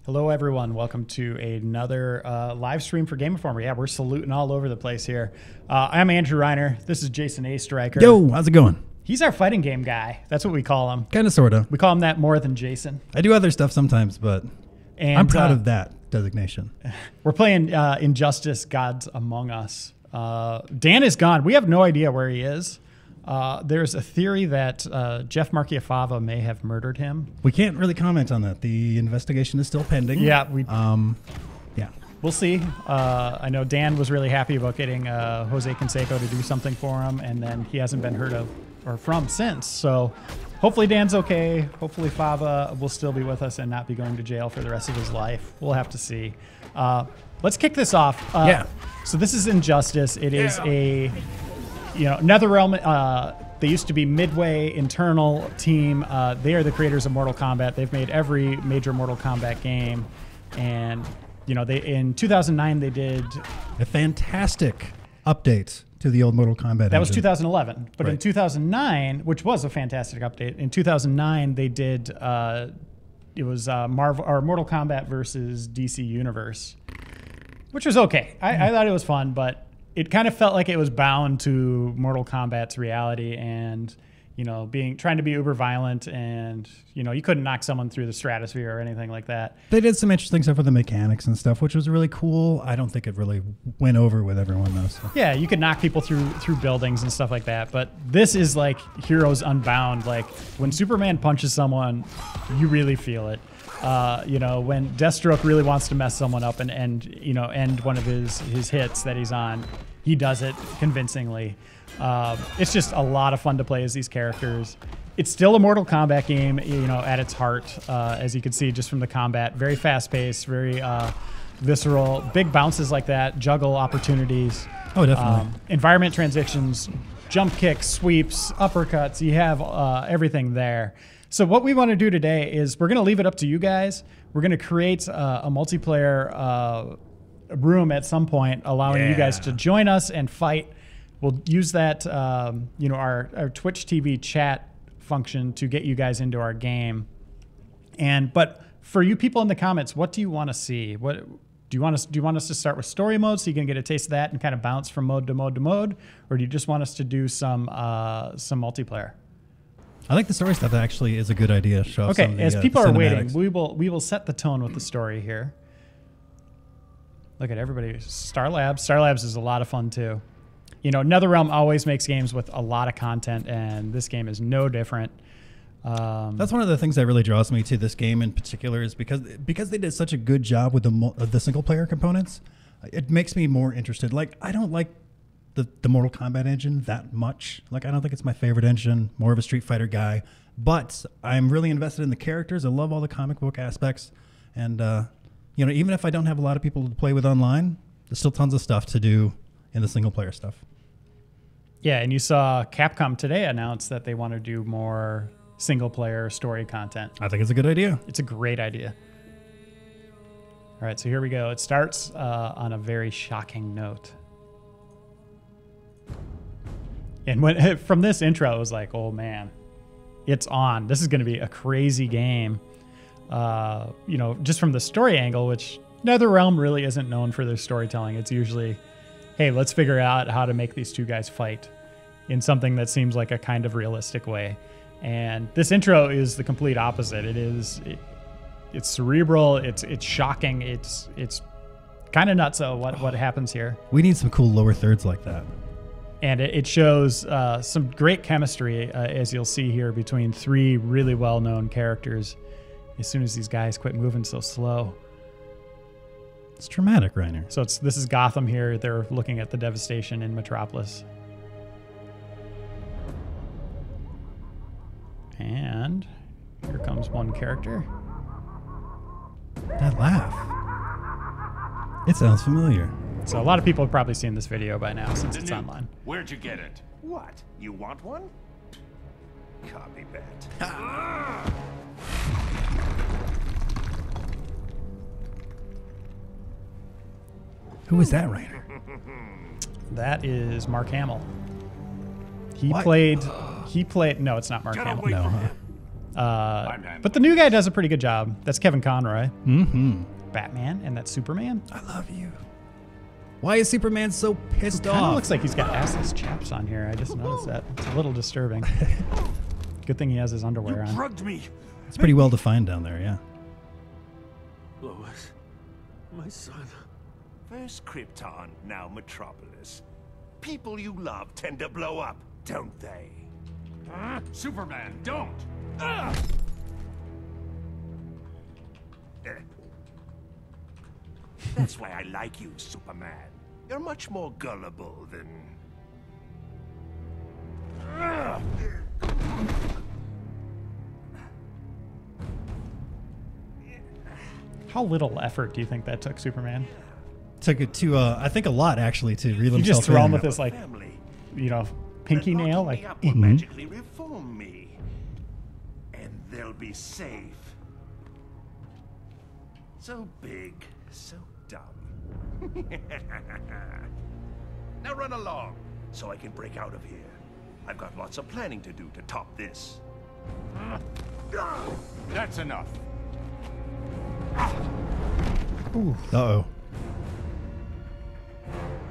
Hello, everyone. Welcome to another live stream for Game Informer. Yeah, we're saluting all over the place here. I'm Andrew Reiner. This is Jason A. Stryker. Yo, how's it going? He's our fighting game guy. That's what we call him. Kind of, sort of. We call him that more than Jason. I do other stuff sometimes, but I'm proud of that designation. We're playing Injustice Gods Among Us. Dan is gone. We have no idea where he is. There's a theory that Jeff Marchiafava may have murdered him. We can't really comment on that. The investigation is still pending. Yeah, yeah. We'll see. I know Dan was really happy about getting Jose Canseco to do something for him, and then he hasn't been heard of or from since. So hopefully Dan's okay. Hopefully Fava will still be with us and not be going to jail for the rest of his life. We'll have to see. Let's kick this off. Yeah. So this is Injustice. It is a... NetherRealm, they used to be Midway internal team. They are the creators of Mortal Kombat. They've made every major Mortal Kombat game. And, they in 2009, they did... a fantastic update to the old Mortal Kombat That was 2011. But right. in 2009, which was a fantastic update, in 2009, they did... it was Mortal Kombat versus DC Universe, which was okay. I thought it was fun, but... it kind of felt like it was bound to Mortal Kombat's reality and, trying to be uber violent and, you couldn't knock someone through the stratosphere or anything like that. They did some interesting stuff with the mechanics and stuff, which was really cool. I don't think it really went over with everyone, though. So. Yeah, you could knock people through buildings and stuff like that. But this is like Heroes Unbound. Like when Superman punches someone, you really feel it. When Deathstroke really wants to mess someone up and end one of his hits that he's on, he does it convincingly. It's just a lot of fun to play as these characters. It's still a Mortal Kombat game, at its heart, as you can see just from the combat. Very fast-paced, very visceral, big bounces like that, juggle opportunities. Oh, definitely. Environment transitions, jump kicks, sweeps, uppercuts. You have everything there. So what we want to do today is we're going to leave it up to you guys. We're going to create a multiplayer room at some point, allowing you guys to join us and fight. We'll use that, our Twitch TV chat function to get you guys into our game. But for you people in the comments, what do you want to see? What do you want us to start with story mode so you can get a taste of that and kind of bounce from mode to mode to mode, or do you just want us to do some multiplayer? I like the story stuff. That actually is a good idea. Show off some of the, as people are waiting, cinematics. we will set the tone with the story here. Look at everybody. Star Labs is a lot of fun too. NetherRealm always makes games with a lot of content, and this game is no different. That's one of the things that really draws me to this game in particular is because they did such a good job with the single player components. It makes me more interested. Like I don't like the Mortal Kombat engine that much. Like I don't think it's my favorite engine. More of a Street Fighter guy, but I'm really invested in the characters. I love all the comic book aspects, and even if I don't have a lot of people to play with online, there's still tons of stuff to do in the single player stuff. Yeah, and you saw Capcom today announce that they want to do more single player story content. I think it's a good idea. It's a great idea. All right, so here we go. It starts on a very shocking note. And from this intro, it was like, oh man, it's on. This is going to be a crazy game. Just from the story angle, which NetherRealm really isn't known for their storytelling. It's usually, hey, let's figure out how to make these two guys fight in something that seems like a kind of realistic way. And this intro is the complete opposite. It's cerebral. It's shocking. It's kind of nuts. What happens here? We need some cool lower thirds like that. And it shows some great chemistry, as you'll see here, between three really well-known characters. As soon as these guys quit moving so slow. It's dramatic, Reiner. So this is Gotham here. They're looking at the devastation in Metropolis. And here comes one character. That laugh. It sounds familiar. So a lot of people have probably seen this video by now since it's online. Where'd you get it? What? You want one? Copy that. Who is that, Reiner? That is Mark Hamill. He What? played. No, it's not Mark Hamill. No. But the new guy does a pretty good job. That's Kevin Conroy. Mm-hmm. Batman, and that's Superman. I love you. Why is Superman so pissed Kind of off? looks like he's got assless chaps on here. I just noticed that. It's a little disturbing. Good thing he has his underwear on. Drugged me. It's pretty well defined down there, yeah. Lois, my son. First Krypton, now Metropolis. People you love tend to blow up, don't they? Superman, don't! That's why I like you, Superman. You're much more gullible than... How little effort do you think that took, Superman? Took it to, I think a lot, actually, to reel You himself just throw him in. with this, like, family. you know, pinky But nail, locking like, me up will magically reform me. And they'll be safe. So big, so dumb. Now run along, so I can break out of here. I've got lots of planning to do to top this. That's enough. Uh-oh.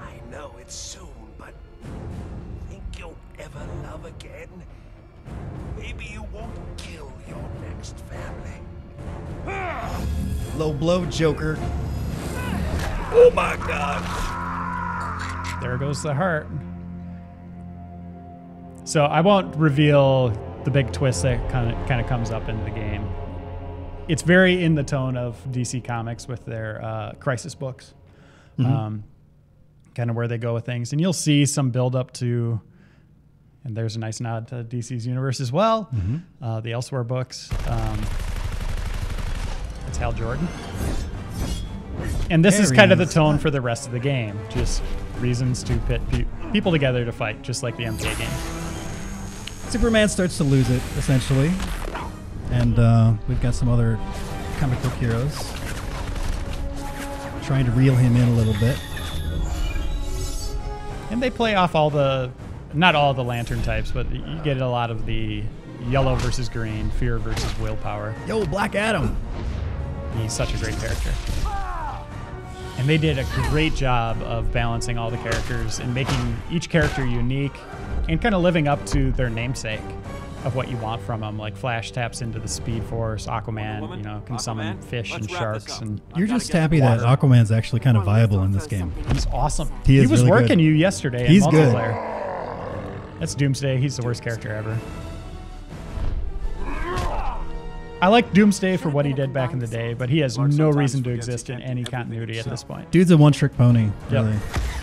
I know it's soon, but think you'll ever love again? Maybe you won't kill your next family. Low blow, Joker. Oh my God. there goes the heart. So I won't reveal the big twist that kind of comes up into the game. It's very in the tone of DC Comics with their Crisis books, kind of where they go with things. And you'll see some build up to, and there's a nice nod to DC's universe as well, the Elsewhere books. It's Hal Jordan. And this is kind of the tone for the rest of the game. Just reasons to pit people together to fight, just like the MK game. Superman starts to lose it, essentially. And we've got some other comic book heroes trying to reel him in a little bit. And they play off all the, not all the Lantern types, but you get a lot of the yellow versus green, fear versus willpower. Yo, Black Adam! He's such a great character. And they did a great job of balancing all the characters and making each character unique and kind of living up to their namesake of what you want from them. Like Flash taps into the Speed Force, Aquaman, you know, can summon fish and sharks. And you're just happy that Aquaman's actually kind of viable in this game. he's awesome. He was really working good. you yesterday in He's multiplayer. That's Doomsday. He's the worst character ever. I like Doomsday for what he did back in the day, but he has no reason to exist in any continuity at this point. Dude's a one-trick pony, really. Yep.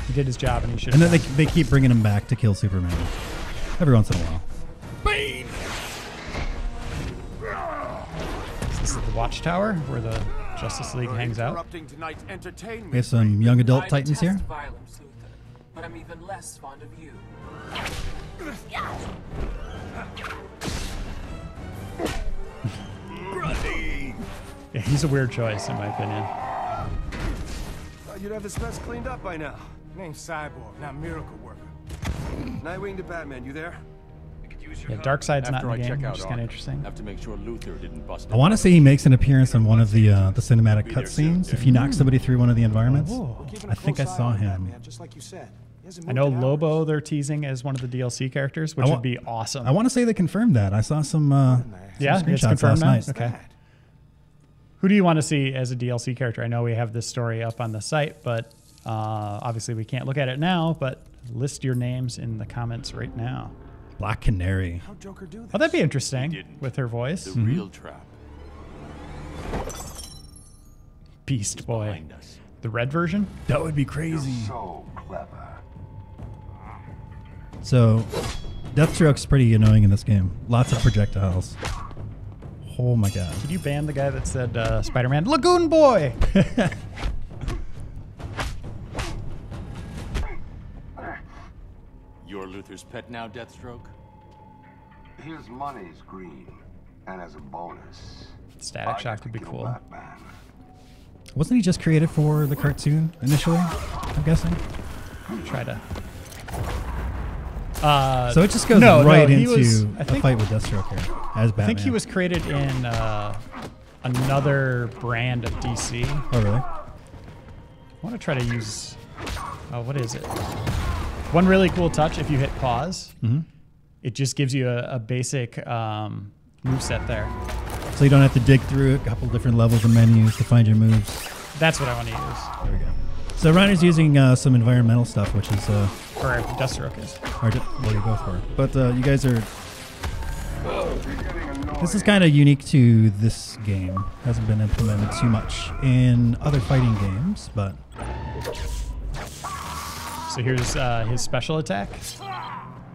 He did his job, and he should. And then they keep bringing him back to kill Superman every once in a while. Bane! Is this the Watchtower where the Justice League hangs out? We have some young adult titans here. Violence, Luther, but I'm even less fond of you. Grundy! Yeah, he's a weird choice, in my opinion. Thought you'd have this mess cleaned up by now. Name's Cyborg, not Miracle Worker. Nightwing to Batman, you there? Yeah, Darkseid's not in the game, which is kind of interesting. Have to make sure Luther didn't bust. I want to say he makes an appearance in one of the cinematic cutscenes. If you knock somebody through one of the environments, I think I saw him. Just like you said. I know Lobo they're teasing as one of the DLC characters, which would be awesome. I want to say they confirmed that. I saw some yeah, screenshots it's confirmed last now? night. Okay. Who do you want to see as a DLC character? I know we have this story up on the site, but obviously we can't look at it now, but list your names in the comments right now. Black Canary. How'd Joker do this? Oh, that'd be interesting with her voice. The real trap. Beast Boy. The red version? That would be crazy. So clever. So, Deathstroke's pretty annoying in this game. Lots of projectiles. Oh my god. Could you ban the guy that said Spider-Man? Lagoon Boy! You're Luther's pet now, Deathstroke? His money's green, and as a bonus, Static Shock would be cool. Batman. Wasn't he just created for the cartoon initially? I'm guessing. Try to... So it just goes right into a fight with Deathstroke here as Batman. I think he was created in another brand of DC. Oh, really? I want to try to use... what is it? One really cool touch, if you hit pause, it just gives you a basic moveset there. So you don't have to dig through a couple different levels of menus to find your moves. That's what I want to use. There we go. So Reiner's using some environmental stuff, which is... or Deathstroke is. Well, you both were. But you guys are... This is kind of unique to this game. Hasn't been implemented too much in other fighting games, but... So here's his special attack.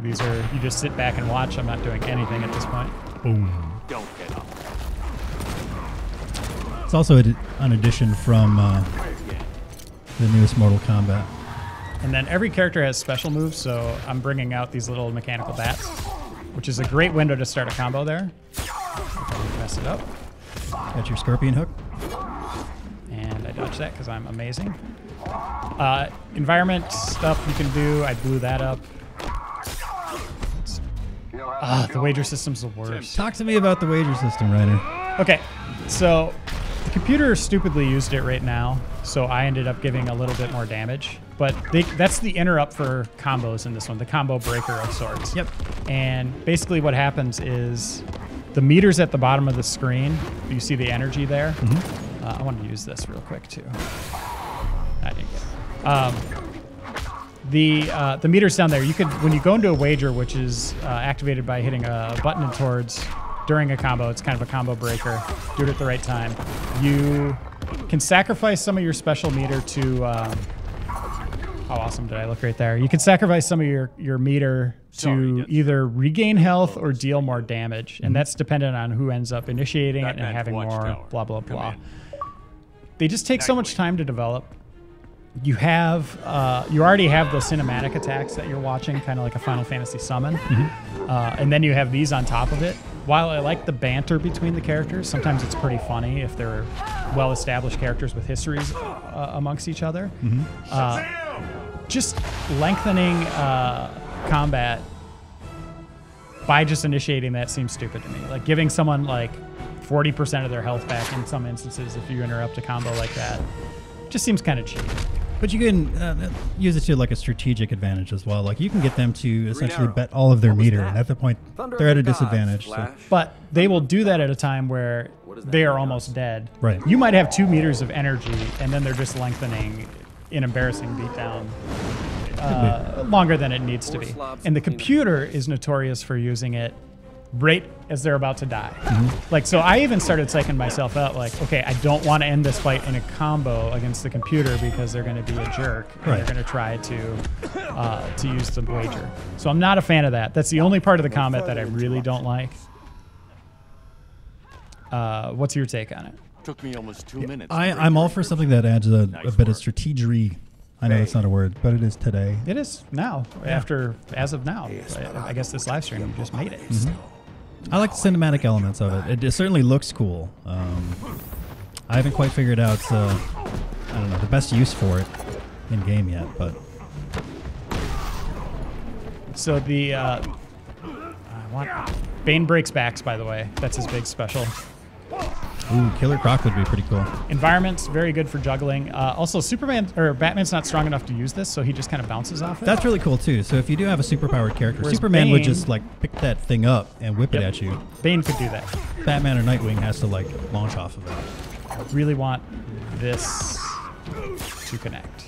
These are... You just sit back and watch. I'm not doing anything at this point. Boom. Don't get up. It's also an addition from the newest Mortal Kombat. And then every character has special moves, so I'm bringing out these little mechanical bats, which is a great window to start a combo there. Mess it up. Got your scorpion hook. And I dodged that because I'm amazing. Environment stuff you can do. I blew that up. The wager system's the worst. Talk to me about the wager system, Reiner. Okay, so the computer stupidly used it right now, so I ended up giving a little bit more damage. But that's the interrupt for combos in this one, the combo breaker of sorts. Yep. And basically what happens is the meters at the bottom of the screen, you see the energy there. I want to use this real quick too. I didn't get it. The meters down there, you could, when you go into a wager, which is activated by hitting a button and towards during a combo, it's kind of a combo breaker, do it at the right time. You can sacrifice some of your special meter to, how awesome did I look right there? You can sacrifice some of your meter to either regain health or deal more damage, and that's dependent on who ends up initiating it and having more blah, blah, blah. They just take so much time to develop. You have, you already have the cinematic attacks that you're watching, kind of like a Final Fantasy summon. And then you have these on top of it. While I like the banter between the characters, sometimes it's pretty funny if they're well-established characters with histories amongst each other. Just lengthening combat by just initiating that seems stupid to me. Like giving someone like 40% of their health back in some instances if you interrupt a combo like that just seems kind of cheap. But you can use it to like a strategic advantage as well. Like you can get them to essentially bet all of their meter, and at that point they're at a disadvantage. So. But they will do that at a time where they are almost dead. Right. You might have 2 meters of energy, and then they're just lengthening an embarrassing beatdown longer than it needs to be. And the computer is notorious for using it right as they're about to die. Like, so I even started psyching myself out, like, okay, I don't want to end this fight in a combo against the computer because they're going to be a jerk and they're going to try to use the wager. So I'm not a fan of that. That's the only part of the combat that I really don't like. What's your take on it? Took me almost 2 minutes. I'm all for something that adds a bit of strategery. I know that's not a word, but it is today. It is now, as of now. I guess this live stream just made it. I like the cinematic elements of it. It certainly looks cool. I haven't quite figured out, I don't know, the best use for it in game yet, but. So the Bane breaks backs, by the way. That's his big special. Ooh, Killer Croc would be pretty cool. Environment's very good for juggling. Also, Batman's not strong enough to use this, so he just kind of bounces off it. That's really cool too. So if you do have a superpowered character, whereas Superman would just like pick that thing up and whip it at you. Bane could do that. Batman or Nightwing has to like launch off of it. I really want this to connect.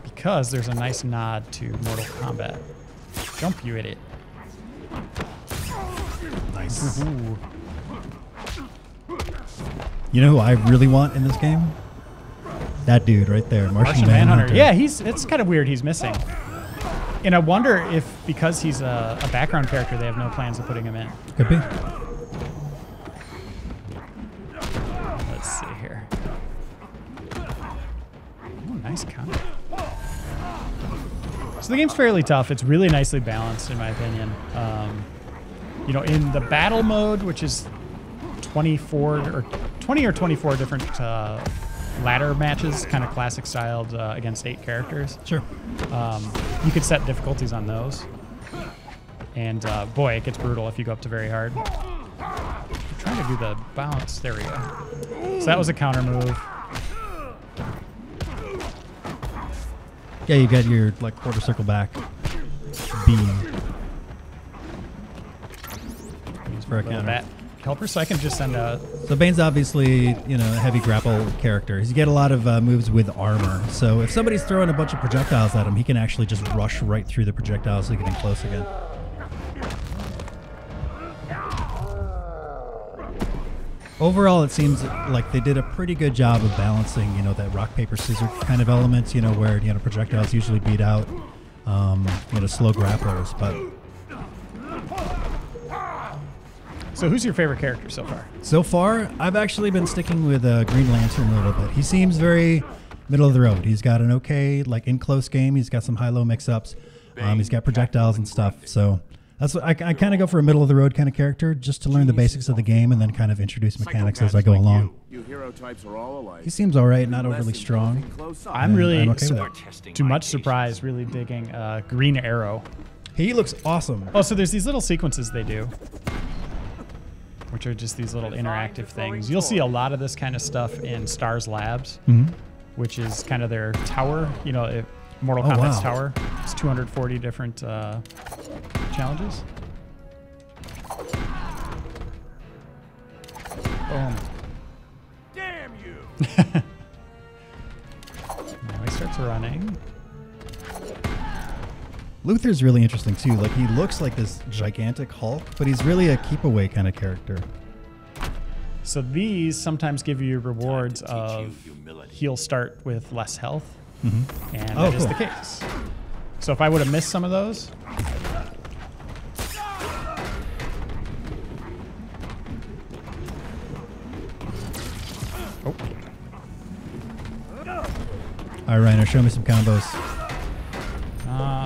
Because there's a nice nod to Mortal Kombat. Jump, you idiot. Nice. You know who I really want in this game? That dude right there, Martian Manhunter. Yeah, it's kind of weird he's missing. And I wonder if because he's a background character, they have no plans of putting him in. Could be. Let's see here. Oh, nice comment. So the game's fairly tough. It's really nicely balanced, in my opinion. You know, in the battle mode, which is 20 or 24 different ladder matches, kind of classic styled against 8 characters. Sure. You could set difficulties on those. And boy, it gets brutal if you go up to very hard. I'm trying to do the bounce. There we go. So that was a counter move. Yeah, you got your like quarter circle back beam. Use for a counter. That helper, so I can just send a. So Bane's obviously, you know, a heavy grapple character. You get a lot of moves with armor. So if somebody's throwing a bunch of projectiles at him, he can actually just rush right through the projectiles to get in close again. Overall, it seems like they did a pretty good job of balancing, you know, that rock, paper, scissors kind of elements, you know, where, you know, projectiles usually beat out, you know, slow grapplers. But So who's your favorite character so far? so far, I've actually been sticking with Green Lantern a little bit. He seems very middle of the road. He's got an okay, like, in-close game. He's got some high-low mix-ups. He's got projectiles and stuff. So that's what I kind of go for a middle-of-the-road kind of character, just to learn the basics of the game and then kind of introduce mechanics as I go along. You hero types are all alike. He seems all right, not overly strong. I'm really I'm okay with that. too much surprised, really digging Green Arrow. He looks awesome. Oh, so there's these little sequences they do, which are just these little interactive things. You'll see a lot of this kind of stuff in Stars Labs, which is kind of their tower. You know, Mortal Kombat's tower. It's 240 different challenges. Boom. Damn you! Now he starts running. Luther's really interesting too. Like, he looks like this gigantic Hulk, but he's really a keep away kind of character. So these sometimes give you rewards of he'll start with less health, and that is the case. So if I would have missed some of those, All right, Rhino, show me some combos.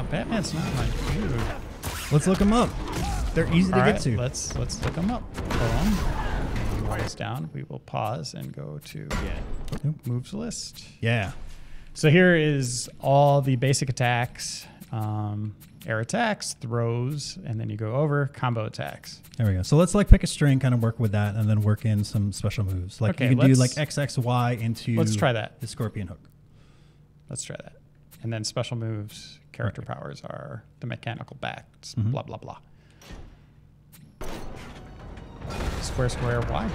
Batman's not my dude. Let's look them up. They're easy to get to. Let's look them up. Hold on. Write this down. We will pause and go to moves list. Yeah. So here is all the basic attacks, air attacks, throws, and then you go over combo attacks. There we go. So let's like pick a string, kind of work with that, and then work in some special moves. Like you can do like XXY into. Let's try that. The scorpion hook. Let's try that. And then special moves, character powers are the mechanical backs, blah, blah, blah. Square, square, Y.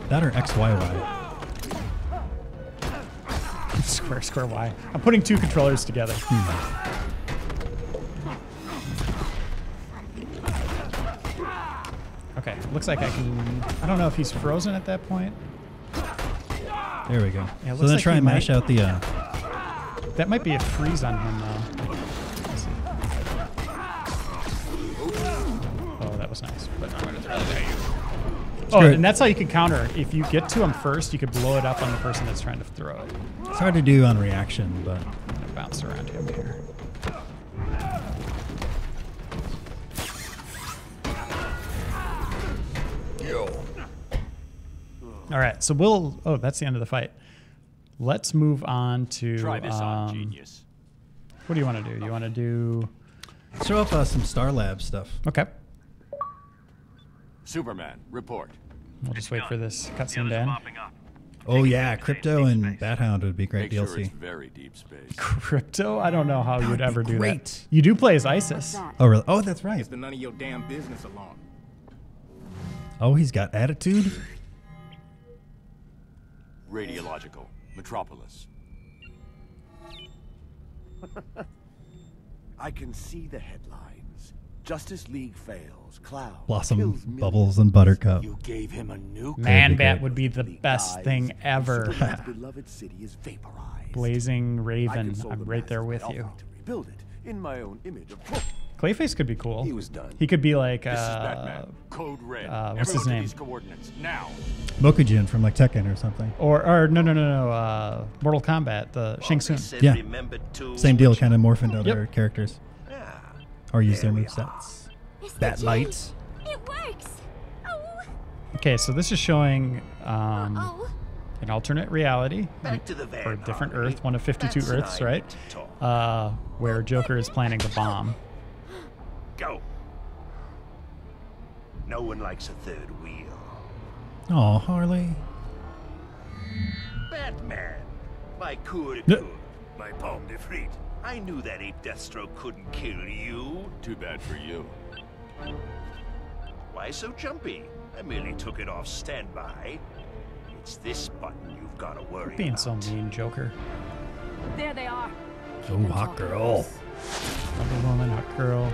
That or XYY. Square, square, Y. I'm putting 2 controllers together. Okay, looks like I can... I don't know if he's frozen at that point. There we go. Yeah, so then like try and mash out the... That might be a freeze on him, though. Let's see. Oh, that was nice. But I'm going to throw that at you. Oh, and that's how you can counter. If you get to him first, you could blow it up on the person that's trying to throw it. It's hard to do on reaction, but... I'm going to bounce around him here. All right, so we'll... Oh, that's the end of the fight. Let's move on to... Try this on, genius. What do you want to do? You want to do... Show up some Star Lab stuff. Okay. Superman, report. We'll just wait for this cutscene to end. Oh yeah, Crypto and Bat-Hound would be great Make DLC. sure it's very deep space. Crypto? I don't know how you'd ever do great. that. You do play as Isis. Oh really? Oh, that's right. It's none of your damn business alone. Oh, he's got attitude. Radiological, Metropolis. I can see the headlines. Justice League fails. Cloud Blossom, kills millions. Bubbles, and Buttercup. You gave him a nuke. Man-Bat would be the best thing ever. Superman's beloved city is vaporized. Blazing I Raven, consoled I'm the right there masses with by you. offering to rebuild it in my own image of. Clayface could be cool. He was done. He could be like, This is Batman. Code Red. what's his Everyone to name? these coordinates now. Mokujin from like Tekken or something. Or no, Mortal Kombat, the Shang Tsung. Yeah. Same deal, kind of morph into other characters. Or use their movesets. Bat lights. It works. Oh. Okay, so this is showing an alternate reality Back to the van, or a different Harley. Earth, one of 52 Bats and Earths, I right? need to talk. Where Joker is planning the bomb. Go. No one likes a third wheel. Oh, Harley. Batman. My coup de No. coeur. My pomme de frite. I knew that ape Deathstroke couldn't kill you. Too bad for you. Why so jumpy? I merely took it off standby. It's this button you've got to worry Being about. so mean, Joker. There they are. Oh, hot girl. Wonder Woman, Hot Girl,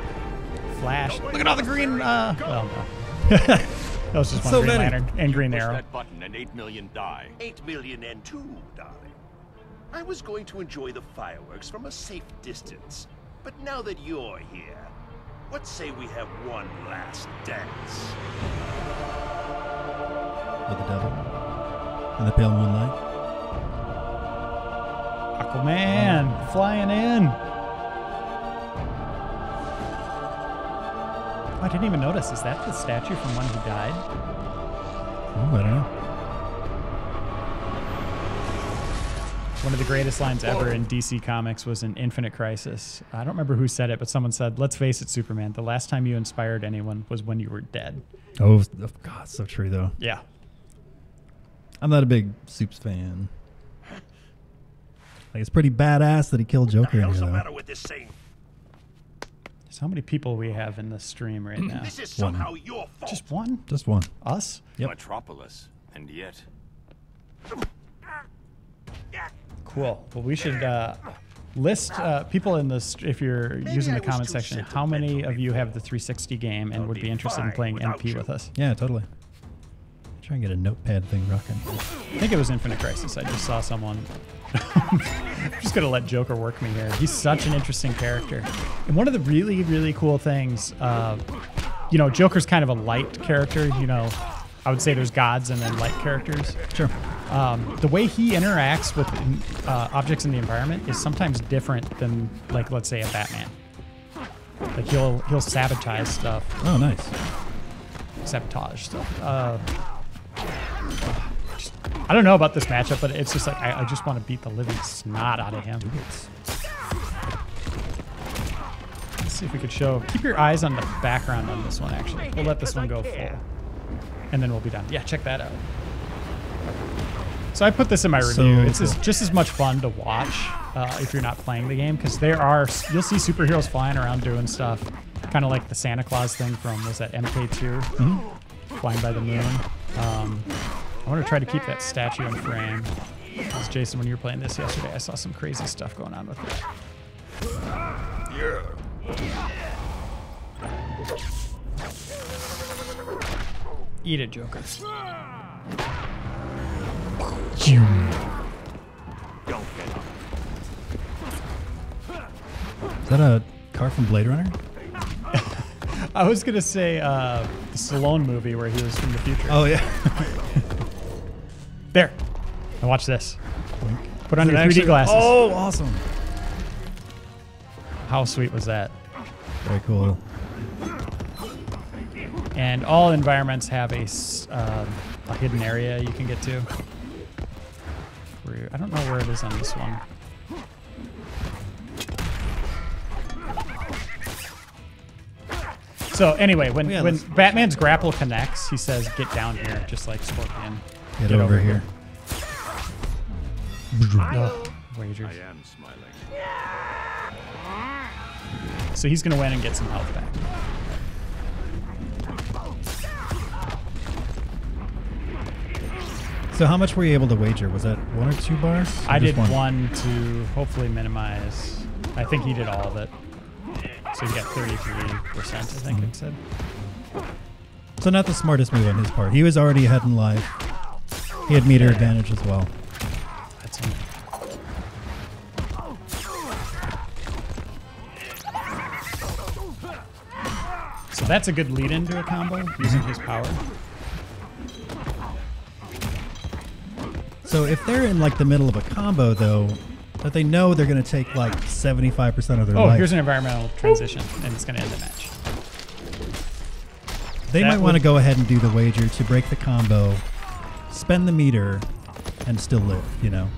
Flash. Look at all the green. Well, no. That was just one So Green many. Lantern and Green Push Arrow. that button and 8 million die. 8 million and 2, darling. I was going to enjoy the fireworks from a safe distance. But now that you're here, what say we have one last dance? With the devil. In the pale moonlight. Aquaman flying in. Oh, I didn't even notice. Is that the statue from when he died? Oh, I don't know. One of the greatest lines ever in DC Comics was in Infinite Crisis. I don't remember who said it, but someone said, "Let's face it, Superman, the last time you inspired anyone was when you were dead." Oh, God, so true, though. Yeah. I'm not a big Soups fan. Like, it's pretty badass that he killed What Joker the in hell's here, the though. matter with this thing? So how many people we have in this stream right now? This is One. somehow your fault. Just one? Just one. Us? Yep. Metropolis. And yet, Cool. Well, we should list people in this, if you're using I the was comment too section, how many of you have the 360 game and would be interested in fine playing without MP you. with us? Yeah, totally. Try and get a notepad thing rocking. I think it was Infinite Crisis. I just saw someone. I'm just going to let Joker work me here. He's such an interesting character. And one of the really, really cool things, you know, Joker's kind of a light character. You know, I would say there's gods and then light characters. Sure. The way he interacts with objects in the environment is sometimes different than, like, let's say a Batman. Like he'll sabotage stuff. Oh, nice. Sabotage stuff. I don't know about this matchup, but it's just like I just want to beat the living snot out of him. Let's see if we could show. Keep your eyes on the background on this one. Actually, we'll let this one go full, and then we'll be done. Yeah, check that out. So I put this in my review. It's just as much fun to watch if you're not playing the game, because you'll see superheroes flying around doing stuff, kind of like the Santa Claus thing from, was that MK2? Flying by the moon. I want to try to keep that statue in frame. Because Jason, when you were playing this yesterday, I saw some crazy stuff going on with it. Eat it, Joker. Is that a car from Blade Runner? I was going to say the Stallone movie where he was from the future. Oh, yeah. There. Now watch this. Put on your 3D Actually- glasses. Oh, awesome. How sweet was that? Very cool. And all environments have a hidden area you can get to. I don't know where it is on this one. So anyway, when Batman's grapple connects, he says, "Get down here," just like Scorpion. Get over here. Ugh, wagers. I am smiling. So he's gonna win and get some health back. So how much were you able to wager? Was that 1 or 2 bars? Or I just did one to hopefully minimize. I think he did all of it. So he got 33%, I think it said. So not the smartest move on his part. He was already ahead in life. He had meter advantage as well. That's him. So that's a good lead into a combo, using his power. So if they're in like the middle of a combo though, that they know they're going to take like 75% of their Oh, life. here's an environmental transition, and it's going to end the match. They that might want to would- go ahead and do the wager to break the combo, spend the meter, and still live, you know?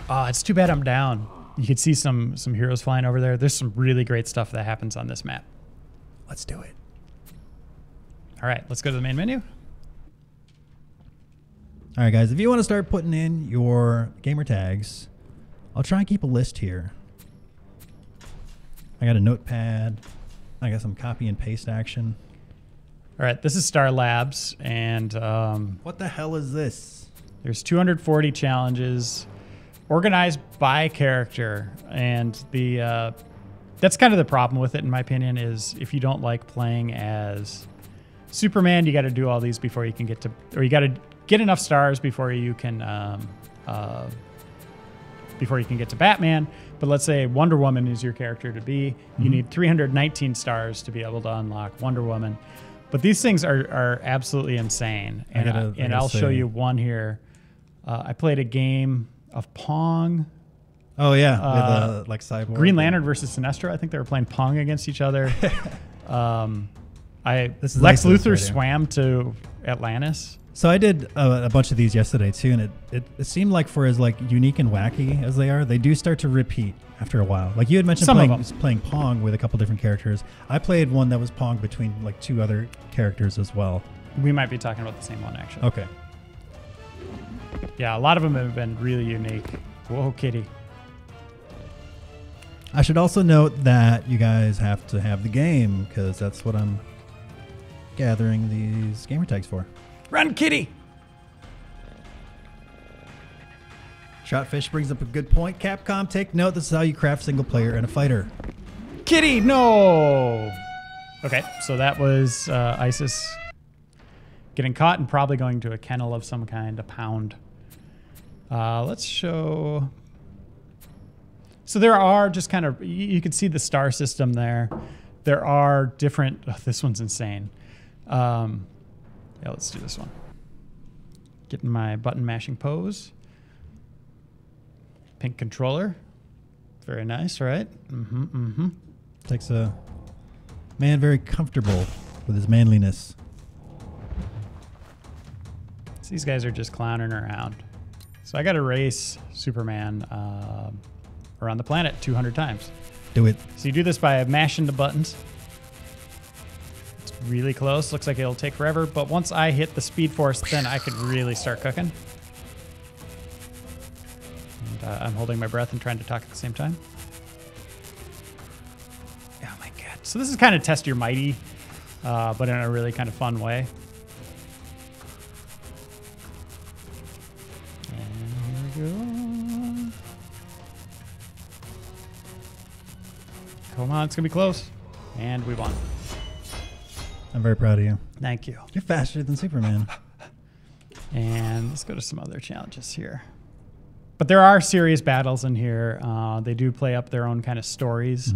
Oh, it's too bad I'm down. You can see some heroes flying over there. There's some really great stuff that happens on this map. Let's do it. All right, let's go to the main menu. All right, guys, if you want to start putting in your gamer tags, I'll try and keep a list here. I got a notepad. I got some copy and paste action. All right, this is Star Labs, and What the hell is this? there's 240 challenges organized by character, and the that's kind of the problem with it, in my opinion, is if you don't like playing as Superman, you got to do all these before you can get to, or you got to get enough stars before you can get to Batman. But let's say Wonder Woman is your character to be. You need 319 stars to be able to unlock Wonder Woman. But these things are absolutely insane. And I'll show you one here. I played a game of Pong. Oh, yeah, with like Cyborg. Green Lantern versus Sinestro. I think they were playing Pong against each other. This is Lex ISIS Luthor right here. swam to Atlantis. So I did a bunch of these yesterday too, and it seemed like for as like unique and wacky as they are, they do start to repeat after a while. Like you had mentioned playing Pong with a couple different characters. I played one that was Pong between like 2 other characters as well. We might be talking about the same one, actually. Okay. Yeah, a lot of them have been really unique. Whoa, kitty. I should also note that you guys have to have the game because that's what I'm gathering these gamer tags for. Run, kitty! Shotfish brings up a good point. Capcom, take note. This is how you craft single player and a fighter. Kitty, no! Okay, so that was ISIS getting caught and probably going to a kennel of some kind, a pound. Let's show... So there are just kind of... You can see the star system there. There are different... Oh, this one's insane. Yeah, let's do this one. Getting my button mashing pose. Pink controller. Very nice, right? Takes a man very comfortable with his manliness. So these guys are just clowning around. So I got to race Superman around the planet 200 times. Do it. So you do this by mashing the buttons. It's really close. Looks like it'll take forever. But once I hit the Speed Force, then I could really start cooking. And I'm holding my breath and trying to talk at the same time. Oh my god. So this is kind of test your mighty, but in a really kind of fun way. And here we go. Come on, it's gonna be close. And we won. I'm very proud of you. Thank you. You're faster than Superman. And let's go to some other challenges here. But there are serious battles in here. They do play up their own kind of stories.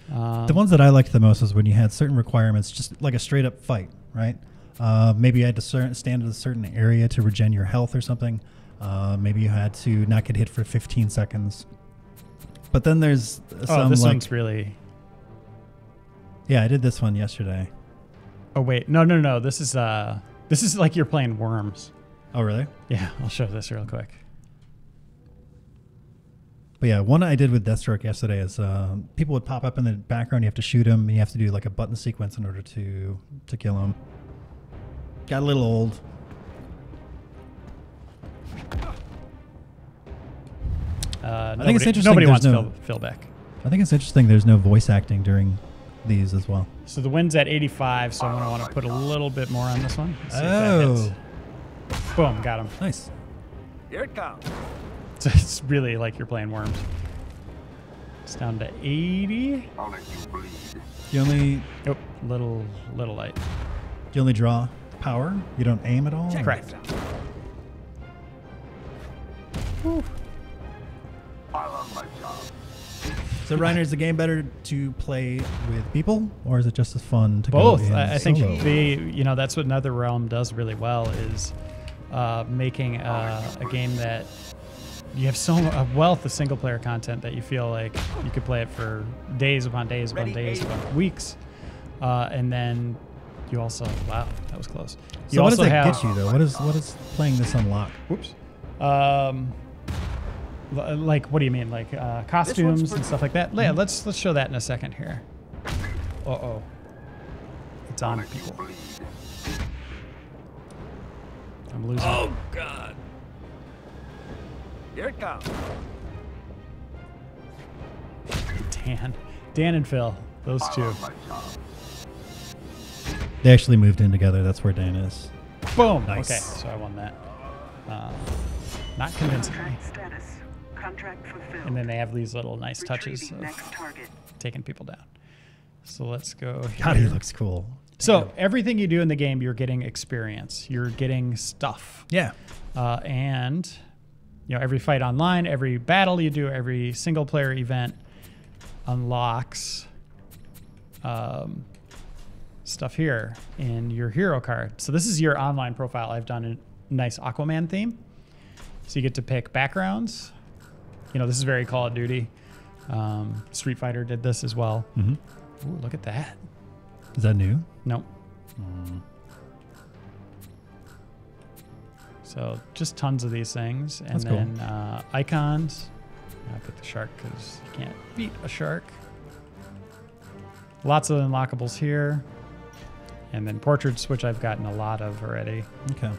The ones that I liked the most was when you had certain requirements, just like a straight up fight, right? Maybe you had to stand in a certain area to regen your health or something. Maybe you had to not get hit for 15 seconds. But then there's some this like... one's really... Yeah, I did this one yesterday. Oh, wait. No. This is like you're playing Worms. Oh, really? Yeah, I'll show this real quick. But yeah, one I did with Deathstroke yesterday is people would pop up in the background. You have to shoot them. You have to do like a button sequence in order to kill them. Got a little old. I think it's interesting Nobody there's wants no- Phil back. I think it's interesting there's no voice acting during these as well. So the wind's at 85, so I'm going to want to put a little bit more on this one. See if that hits. Boom, got him. Nice. Here it comes. So it's really like you're playing Worms. It's down to 80. I'll let you bleed. You only Oh, little light. draw power. You don't aim at all. Correct. I love my job. So, Reiner, is the game better to play with people, or is it just as fun to Both. go in I think solo? that's what NetherRealm does really well is making a game that you have a wealth of single player content that you feel like you could play it for days upon days upon days upon weeks, and then you also wow, that was close. You So what does also that have get you though? What does playing this unlock? Whoops. Like, what do you mean? Like costumes and stuff like that? Yeah, let's show that in a second here. Uh-oh. It's on people. I'm losing. Oh, God. Here it comes. Dan and Phil, those two. They actually moved in together. That's where Dan is. Boom. Nice. Okay, so I won that. Not convincingly. Status. Contract fulfilled. And then they have these little nice touches Retrieving of next target. taking people down. So let's go here. God, he looks cool. So everything you do in the game, you're getting experience. You're getting stuff. Yeah. And you know, every fight online, every battle you do, every single player event unlocks stuff here in your hero card. So this is your online profile. I've done a nice Aquaman theme. So you get to pick backgrounds. You know, this is very Call of Duty. Street Fighter did this as well. Mm-hmm. Ooh, look at that. Is that new? Nope. So just tons of these things. And That's then cool. icons. I picked the shark because you can't beat a shark. Lots of unlockables here. And then portraits, which I've gotten a lot of already. Okay.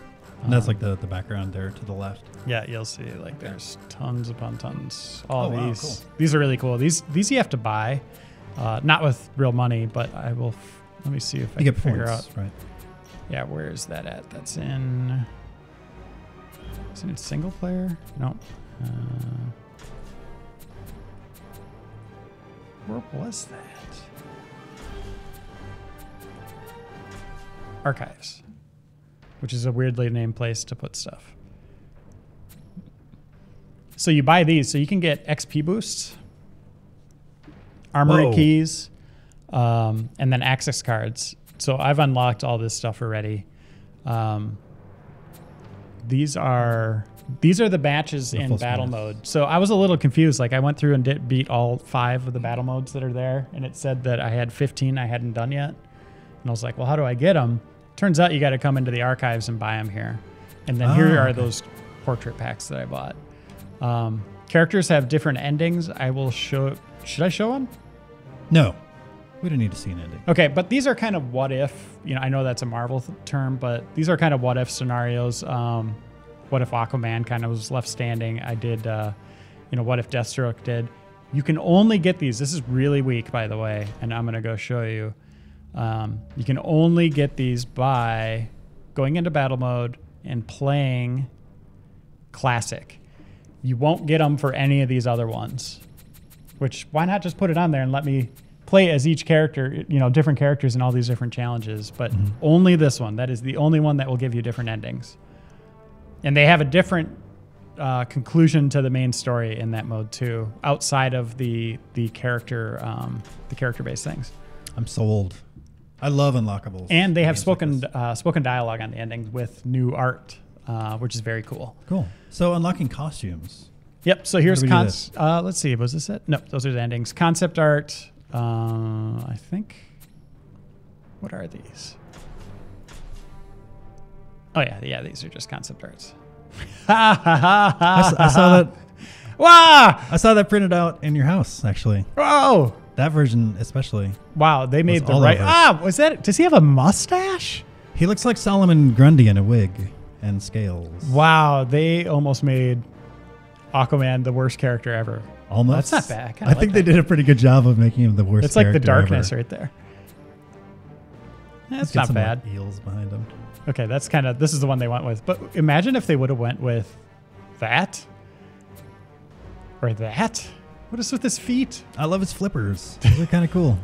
And that's like the background there to the left. Yeah, you'll see like there's tons upon tons. All Oh, wow, these. cool. These are really cool. These you have to buy. Not with real money, but I will. Let me see if I You can get figure points, out. right? Yeah, where is that at? That's in. Is it in single player? No. Where was that? Archives, which is a weirdly named place to put stuff. So you buy these, so you can get XP boosts, armory Whoa. keys, and then access cards. So I've unlocked all this stuff already. These are the batches The in full battle screens. mode. So I was a little confused. Like I went through and beat all 5 of the battle modes that are there, and it said that I had 15 I hadn't done yet. And I was like, well, how do I get them? Turns out you got to come into the archives and buy them here. And then here are okay. those portrait packs that I bought. Characters have different endings. I will show. Should I show them? No. We don't need to see an ending. Okay, but these are kind of what if. You know, I know that's a Marvel term, but these are kind of what if scenarios. What if Aquaman kind of was left standing? I did, what if Deathstroke did? You can only get these. This is really weak, by the way, and I'm going to go show you. You can only get these by going into battle mode and playing classic. You won't get them for any of these other ones, which why not just put it on there and let me play as each character, different characters in all these different challenges, but only this one. That is the only one that will give you different endings. And they have a different conclusion to the main story in that mode too, outside of the character-based things. I'm sold. I love unlockables. And they have Games like spoken dialogue on the endings with new art, which is very cool. Cool. So unlocking costumes. Yep. So here's do we do this? let's see. Was this it? No, those are the endings. Concept art. I think. What are these? Oh yeah. These are just concept arts. I saw that. Wow! I saw that printed out in your house, actually. Whoa! That version, especially. Wow, they made the all right. over. Was that? Does he have a mustache? He looks like Solomon Grundy in a wig and scales. Wow, they almost made Aquaman the worst character ever. Almost. That's not bad. I kinda I like think they that. did a pretty good job of making him the worst. It's like the character darkness ever. right there. That's Let's get not some bad. more eels behind him. Okay, that's kind of, this is the one they went with. But imagine if they would have went with that. Or that. What is with his feet? I love his flippers. Those are kind of cool.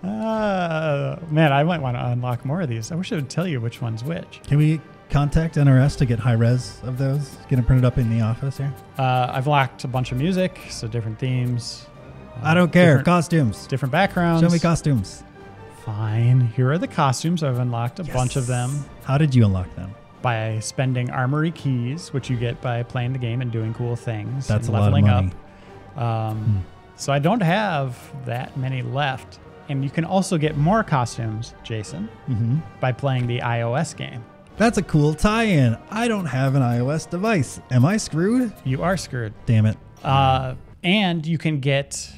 Man, I might want to unlock more of these. I wish I would tell you which one's which. Can we contact NRS to get high res of those? Get them printed up in the office here? I've locked a bunch of music, so different themes. I don't care. different- Costumes. Different backgrounds. Show me costumes. Fine. Here are the costumes. I've unlocked a bunch of them How did you unlock them? by spending armory keys, which you get by playing the game and doing cool things. That's and a lot of leveling money. up. So I don't have that many left. And you can also get more costumes, Jason, by playing the iOS game. That's a cool tie-in. I don't have an iOS device. Am I screwed? You are screwed. Damn it. And you can get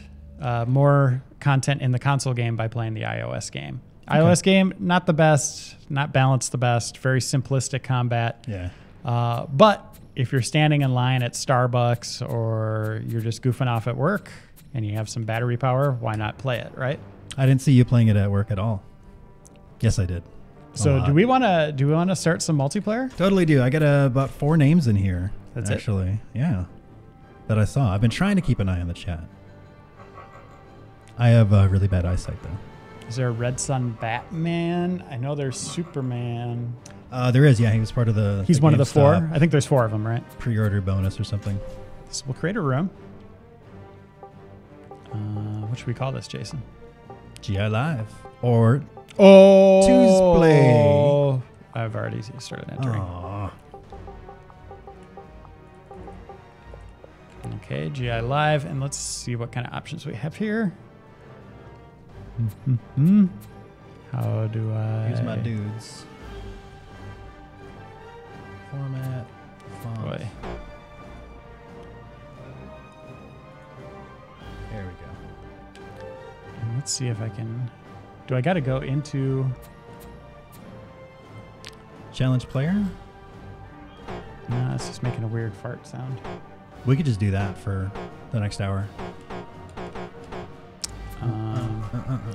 more content in the console game by playing the iOS game. Okay. iOS game, not the best, not balanced the best, very simplistic combat. Yeah. But if you're standing in line at Starbucks or you're just goofing off at work and you have some battery power, why not play it, right? I didn't see you playing it at work at all. Yes, I did. So do we want to start some multiplayer? Totally do. I got about 4 names in here. That's actually. Yeah. That I saw. I've been trying to keep an eye on the chat. I have really bad eyesight though. Is there a Red Sun Batman? I know there's Superman. There is, yeah. He was part of the. He's one of the 4. I think there's 4 of them, right? Pre-order bonus or something. So we'll create a room. What should we call this, Jason? GI Live or Tuesday. I've already started entering. Aww. Okay, GI Live, and let's see what kind of options we have here. How do I... Here's my dudes. Format, font. Boy. There we go. And let's see if I can... Do I got to go into... Challenge player? No, it's just making a weird fart sound. We could just do that for the next hour.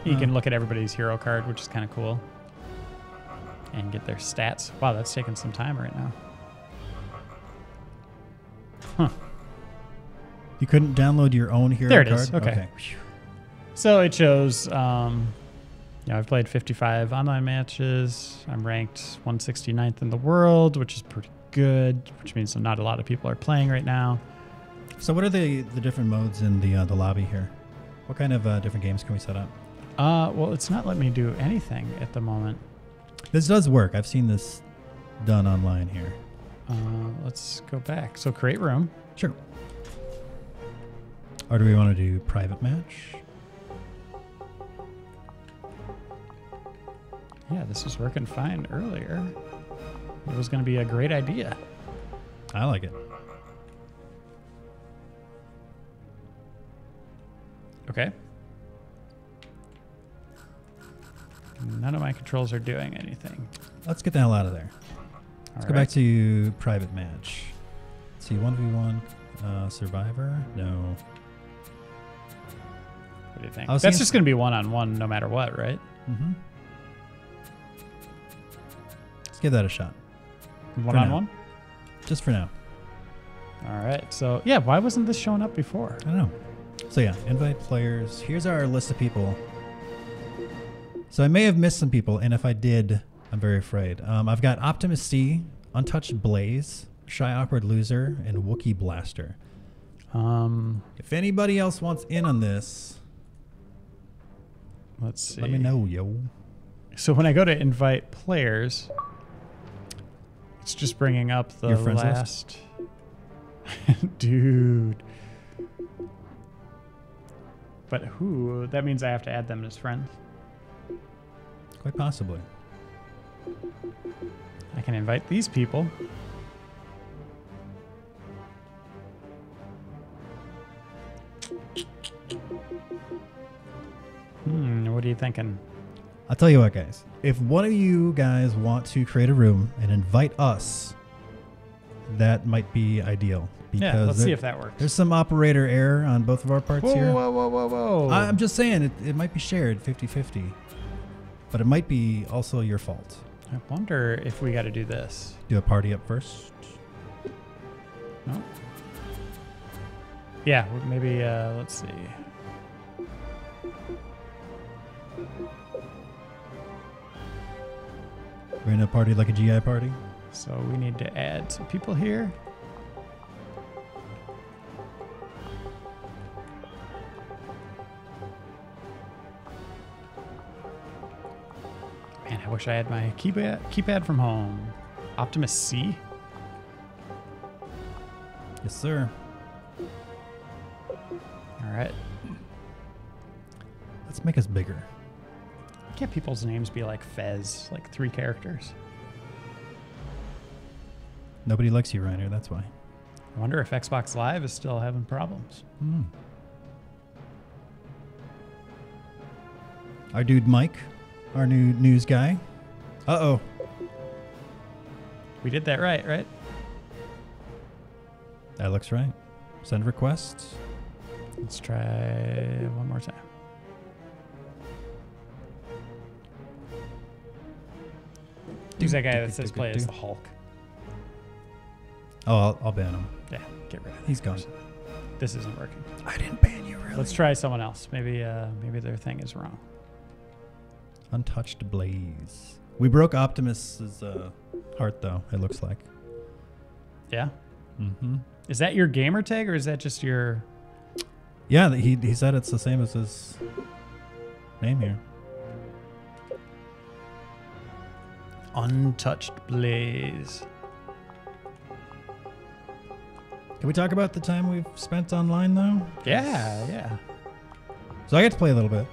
You can look at everybody's hero card, which is kind of cool. And get their stats. Wow, that's taking some time right now. Huh. You couldn't download your own hero card? There it is. Okay. So it shows, I've played 55 online matches. I'm ranked 169th in the world, which is pretty good, which means not a lot of people are playing right now. So what are the different modes in the lobby here? What kind of different games can we set up? Well, it's not letting me do anything at the moment. This does work. I've seen this done online here. Let's go back. So create room. Sure. Or do we want to do private match? Yeah, this was working fine earlier. It was going to be a great idea. I like it. Okay. None of my controls are doing anything. Let's get the hell out of there. Let's go back to private match. Let's see, 1v1 Survivor? No. What do you think? That's just going to be one-on-one no matter what, right? Mm-hmm. Let's give that a shot. One-on-one? Just for now. All right. So, yeah, why wasn't this showing up before? I don't know. So, yeah, invite players. Here's our list of people. So I may have missed some people, and if I did, I'm very afraid. I've got Optimus C, Untouched Blaze, Shy Awkward Loser, and Wookiee Blaster. If anybody else wants in on this, let's see. Let me know, yo. So when I go to invite players, it's just bringing up the last. Dude. But who? That means I have to add them as friends. Quite possibly. I can invite these people. What are you thinking? I'll tell you what, guys. If one of you guys want to create a room and invite us, that might be ideal. Because yeah, let's see if that works. There's some operator error on both of our parts here. Whoa, whoa, whoa, whoa. I'm just saying, it might be shared 50-50. But it might be also your fault. I wonder if we got to do this. Do a party up first? No? Yeah, maybe, let's see. We're in a party like a GI party? So we need to add some people here. Man, I wish I had my keypad from home. Optimus C? Yes, sir. All right. Let's make us bigger. Can't people's names be like Fez, like 3 characters? Nobody likes you, Reiner. That's why. I wonder if Xbox Live is still having problems. Our dude Mike, our new news guy. Uh-oh. We did that right? That looks right. Send requests. Let's try one more time. Who's that guy that says play as the Hulk? Oh, I'll ban him. Yeah, get rid of it. He's gone. This isn't working. I didn't ban you, really. Let's try someone else. Maybe their thing is wrong. Untouched Blaze. We broke Optimus's heart, though, it looks like. Yeah? Mm-hmm. Is that your gamer tag, or is that just your... Yeah, he said it's the same as his name here. Untouched Blaze. Can we talk about the time we've spent online, though? Yeah. So I get to play a little bit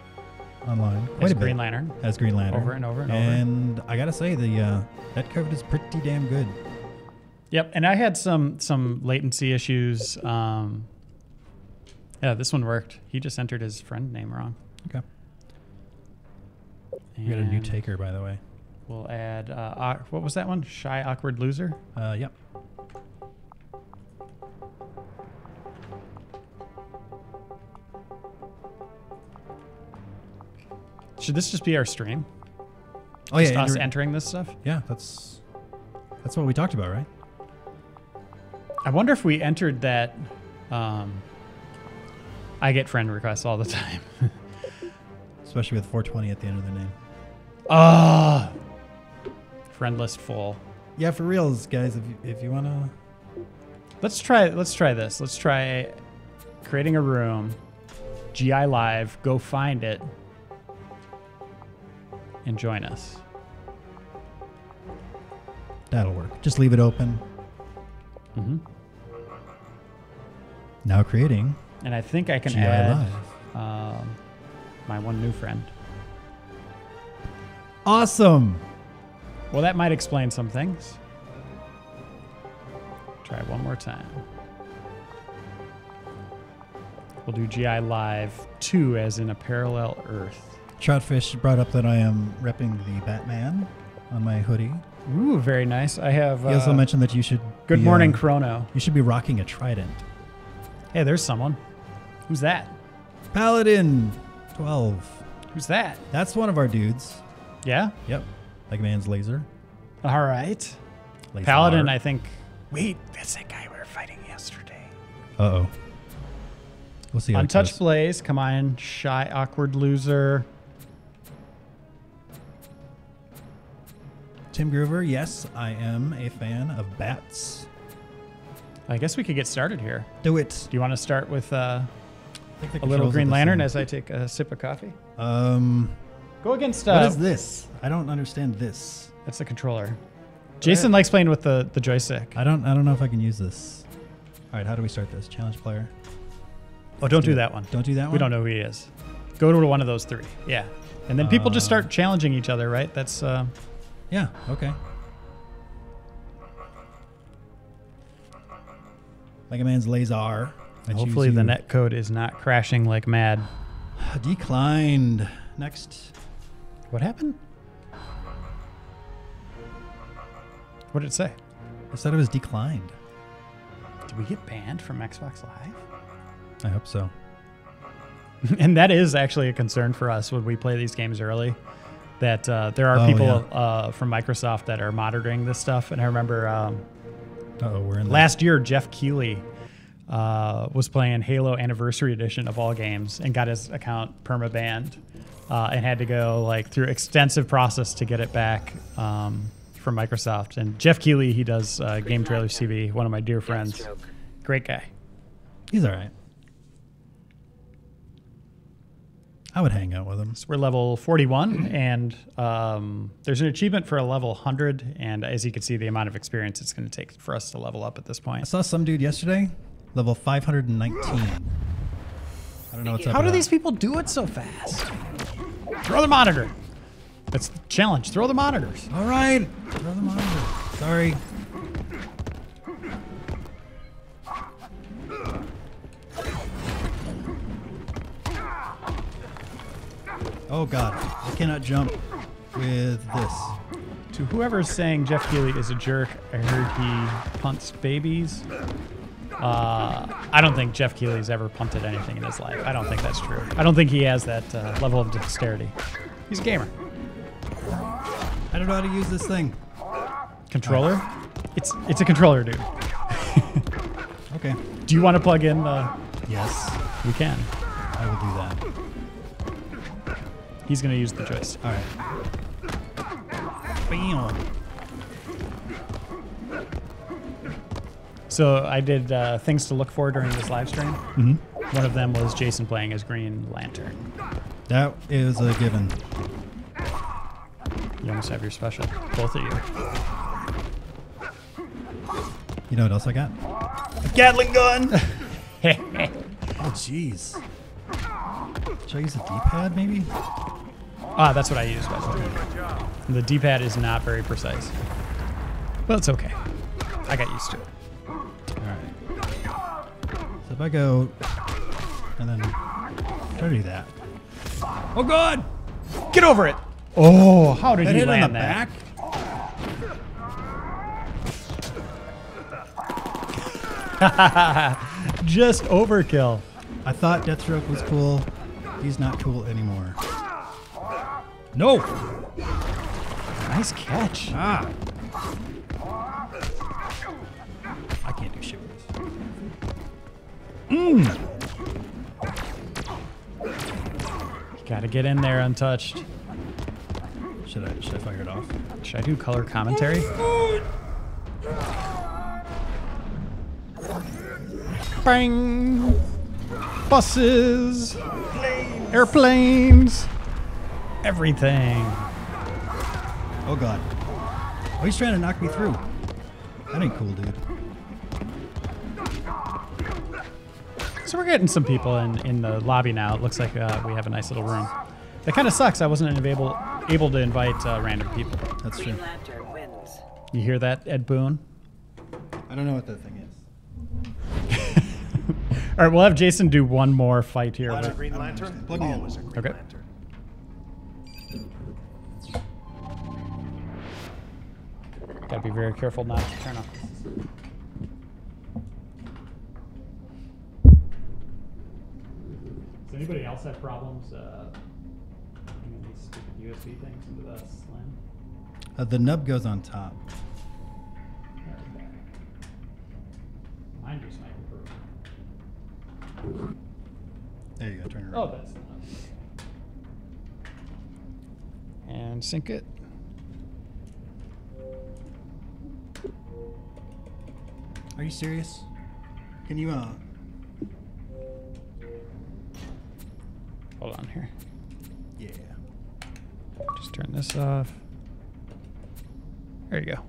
online. As Green Lantern. As Green Lantern. Over and over and over. And I gotta say, the netcode is pretty damn good. Yep, and I had some latency issues. Yeah, this one worked. He just entered his friend name wrong. Okay. We got a new taker, by the way. We'll add, what was that one? Shy Awkward Loser? Yep. Should this just be our stream? Oh, yeah. Just us entering this stuff? Yeah, that's what we talked about, right? I wonder if we entered that. I get friend requests all the time. Especially with 420 at the end of the name. Friend list full. Yeah, for reals, guys. If you wanna, let's try this. Let's try creating a room. GI Live. Go find it. And join us. That'll work. Just leave it open. Mm-hmm. Now creating. And I think I can GI add Live. my one new friend. Awesome. Well, that might explain some things. Try one more time. We'll do GI Live 2 as in a parallel Earth. Troutfish brought up that I am repping the Batman on my hoodie. Ooh, very nice. I have... He also mentioned that you should... Good morning, Chrono. You should be rocking a trident. Hey, there's someone. Who's that? Paladin 12. Who's that? That's one of our dudes. Yeah? Yep. Like a man's laser. All right. Laser. Paladin, I think... Wait, that's that guy we were fighting yesterday. Uh-oh. We'll see how it Untouched goes. Blaze, come on. Shy Awkward Loser. Tim Groover, yes, I am a fan of bats. I guess we could get started here. Do it. Do you want to start with a little controls Green are the Lantern same. as I take a sip of coffee? Go against... what is this? I don't understand this. That's the controller. Jason likes playing with the joystick. I don't know if I can use this. All right, how do we start this? Challenge player. Oh, don't do that one. Don't do that one? We don't know who he is. Go to one of those three. Yeah. And then people just start challenging each other, right? That's... Yeah, okay. Like a man's laser. Hopefully the net code is not crashing like mad. Declined. Next. What happened? What did it say? I said it was declined. Did we get banned from Xbox Live? I hope so. And that is actually a concern for us when we play these games early. That there are people from Microsoft that are monitoring this stuff. And I remember we're in last year, Jeff Keighley was playing Halo Anniversary Edition of all games and got his account perma-banned and had to go like through extensive process to get it back from Microsoft. And Jeff Keighley, he does Game Trailers TV, one of my dear friends. Deathstroke. Great guy. He's all right. I would hang out with him. So we're level 41, and there's an achievement for a level 100. And as you can see, the amount of experience it's going to take for us to level up at this I point. saw some dude yesterday, level 519. I don't know what's up How do with these that. people do it so fast? Throw the monitor. That's the challenge. Throw the monitors. All right. Throw the monitor. Sorry. Oh god, I cannot jump with this. To whoever's saying Jeff Keighley is a jerk, I heard he punts babies. I don't think Jeff Keighley's ever punted anything in his life. I don't think that's true. I don't think he has that level of dexterity. He's a gamer. I don't know how to use this thing. Controller? It's a controller, dude. Okay. Do you want to plug in the... Yes, We can. I will do that. He's going to use the joystick. All right. Bam. So I did things to look for during this live stream. Mm-hmm. One of them was Jason playing as Green Lantern. That is a given. You almost have your special, both of you. You know what else I got? A Gatling gun! Oh, jeez. Should I use the D-pad, maybe? That's what I use, by the way. The D-pad is not very precise. But it's okay. I got used to it. Alright. So if I go... and then... try to do that. Oh, God! Get over it! Oh, how did That he hit on land the that? back? Just overkill. I thought Deathstroke was cool. He's not cool anymore. No! Nice catch. Ah! I can't do shit with this. Gotta get in there untouched. Should I fire it off? Should I do color commentary? Bang! Buses! Airplanes! Everything. Oh god. Oh, he's trying to knock me through. That ain't cool, dude. So we're getting some people in the lobby now. It looks like we have a nice little room. That kind of sucks. I wasn't able to invite random people. That's true. You hear that, Ed Boon? I don't know what that thing is. All right, we'll have Jason do one more fight here. Want a Green Lantern? Plug me in. Always a Green Okay. Lantern. Gotta be very careful not to turn off. Does anybody else have problems putting these stupid USB things into the slam? The nub goes on top. Mine just might improve. There you go, turn it Oh, around. that's the nub. And sync it. Are you serious? Can you, Hold on here. yeah. Just turn this off. There you go.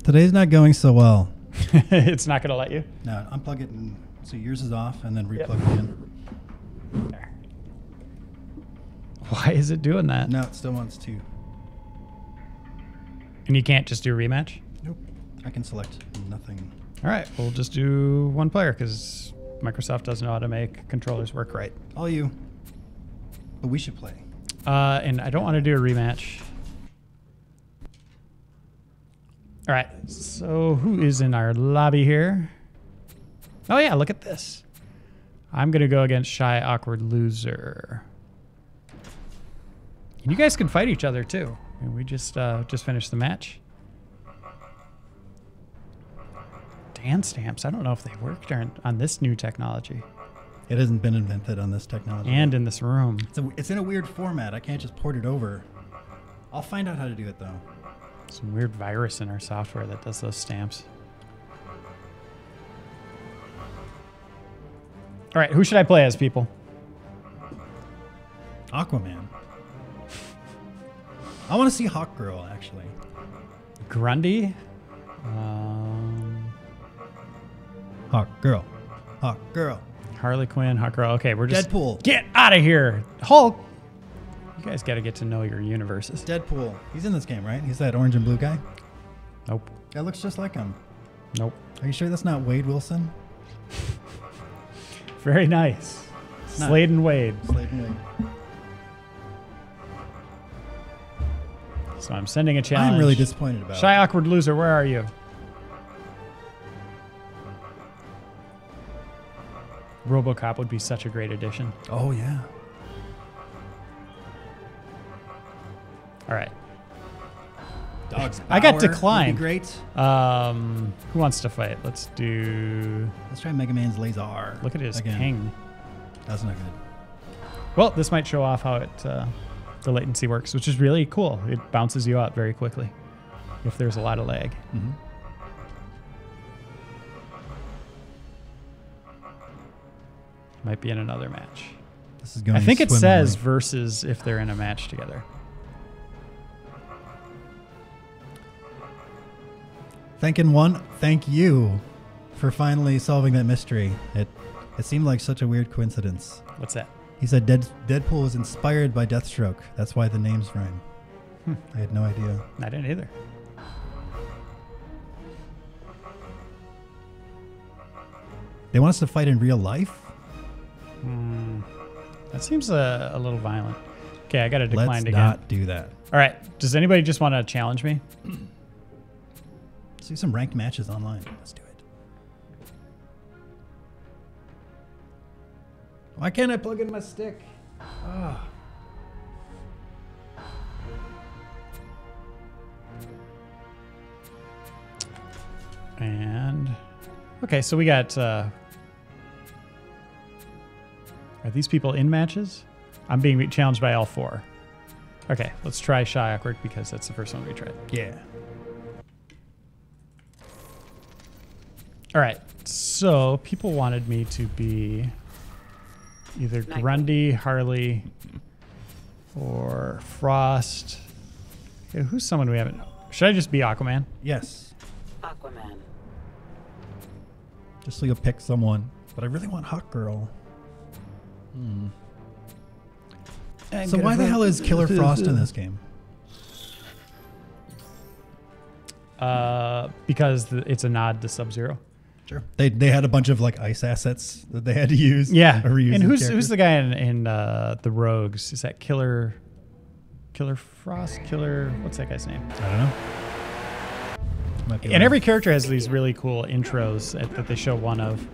Today's not going so well. It's not gonna let you. No, unplug it and so yours is off and then Yep. replug it in. There. Why is it doing that? No, it still wants to. And you can't just do a rematch? Nope. I can select nothing. All right, we'll just do one player because Microsoft doesn't know how to make controllers work right. All you. But we should play. And I don't want to do a rematch. All right, so who is in our lobby here? Oh yeah, look at this. I'm gonna go against Shy Awkward Loser. And you guys can fight each other too. And we just finished the match. Dance stamps. I don't know if they work on this new technology. It hasn't been invented on this technology. And in this room. It's in a weird format. I can't just port it over. I'll find out how to do it though. Some weird virus in our software that does those stamps. All right, who should I play as, people? Aquaman. I want to see Hawk Girl, actually. Grundy? Hawk Girl. Hawk Girl. Harley Quinn, Hawk Girl. Okay, we're just... Deadpool. Get out of here! Hulk! You You guys got to get to know your universes. Deadpool. He's in this game, right? He's that orange and blue guy. Nope. That looks just like him. Nope. Are you sure that's not Wade Wilson? Very nice. Slade and Wade. Slade and Wade. So I'm sending a challenge. I'm really disappointed about Shy it. Awkward Loser, where are you? RoboCop would be such a great addition. Oh, yeah. All right. Dog's I got Power would declined. be great. Who wants to fight? Let's do... Let's try Mega Man's Laser. Look at his again. king. That's not good. Well, this might show off how it the latency works, which is really cool. It bounces you out very quickly if there's a lot of lag. Mm-hmm. Might be in another match. This is going I think it swimmingly. says versus if they're in a match together. Thanking one, thank you for finally solving that mystery. It seemed like such a weird coincidence. What's that? He said Deadpool was inspired by Deathstroke. That's why the names rhyme. I had no idea. I didn't either. They want us to fight in real life? That seems a little violent. Okay, I got to decline Let's again. not do that. All right. Does anybody just want to challenge me? Let's do some ranked matches online. Let's do it. Why can't I plug in my stick? Ah. And okay, so we got. Are these people in matches? I'm being challenged by all four. Okay, let's try Shy Awkward because that's the first one we tried. Yeah. All right, so people wanted me to be either Grundy, Harley, or Frost. Okay, who's someone we haven't? Should I just be Aquaman? Yes. Aquaman. Just so you'll pick someone. But I really want Hawk Girl. So why the hell is Killer Frost in this game? Because it's a nod to Sub-Zero. Sure. They had a bunch of like ice assets that they had to use. Yeah. Or reuse And who's characters. the guy in the Rogues? Is that Killer Frost? What's that guy's name? I don't know. Might be And right. every character has these really cool intros that they show one of.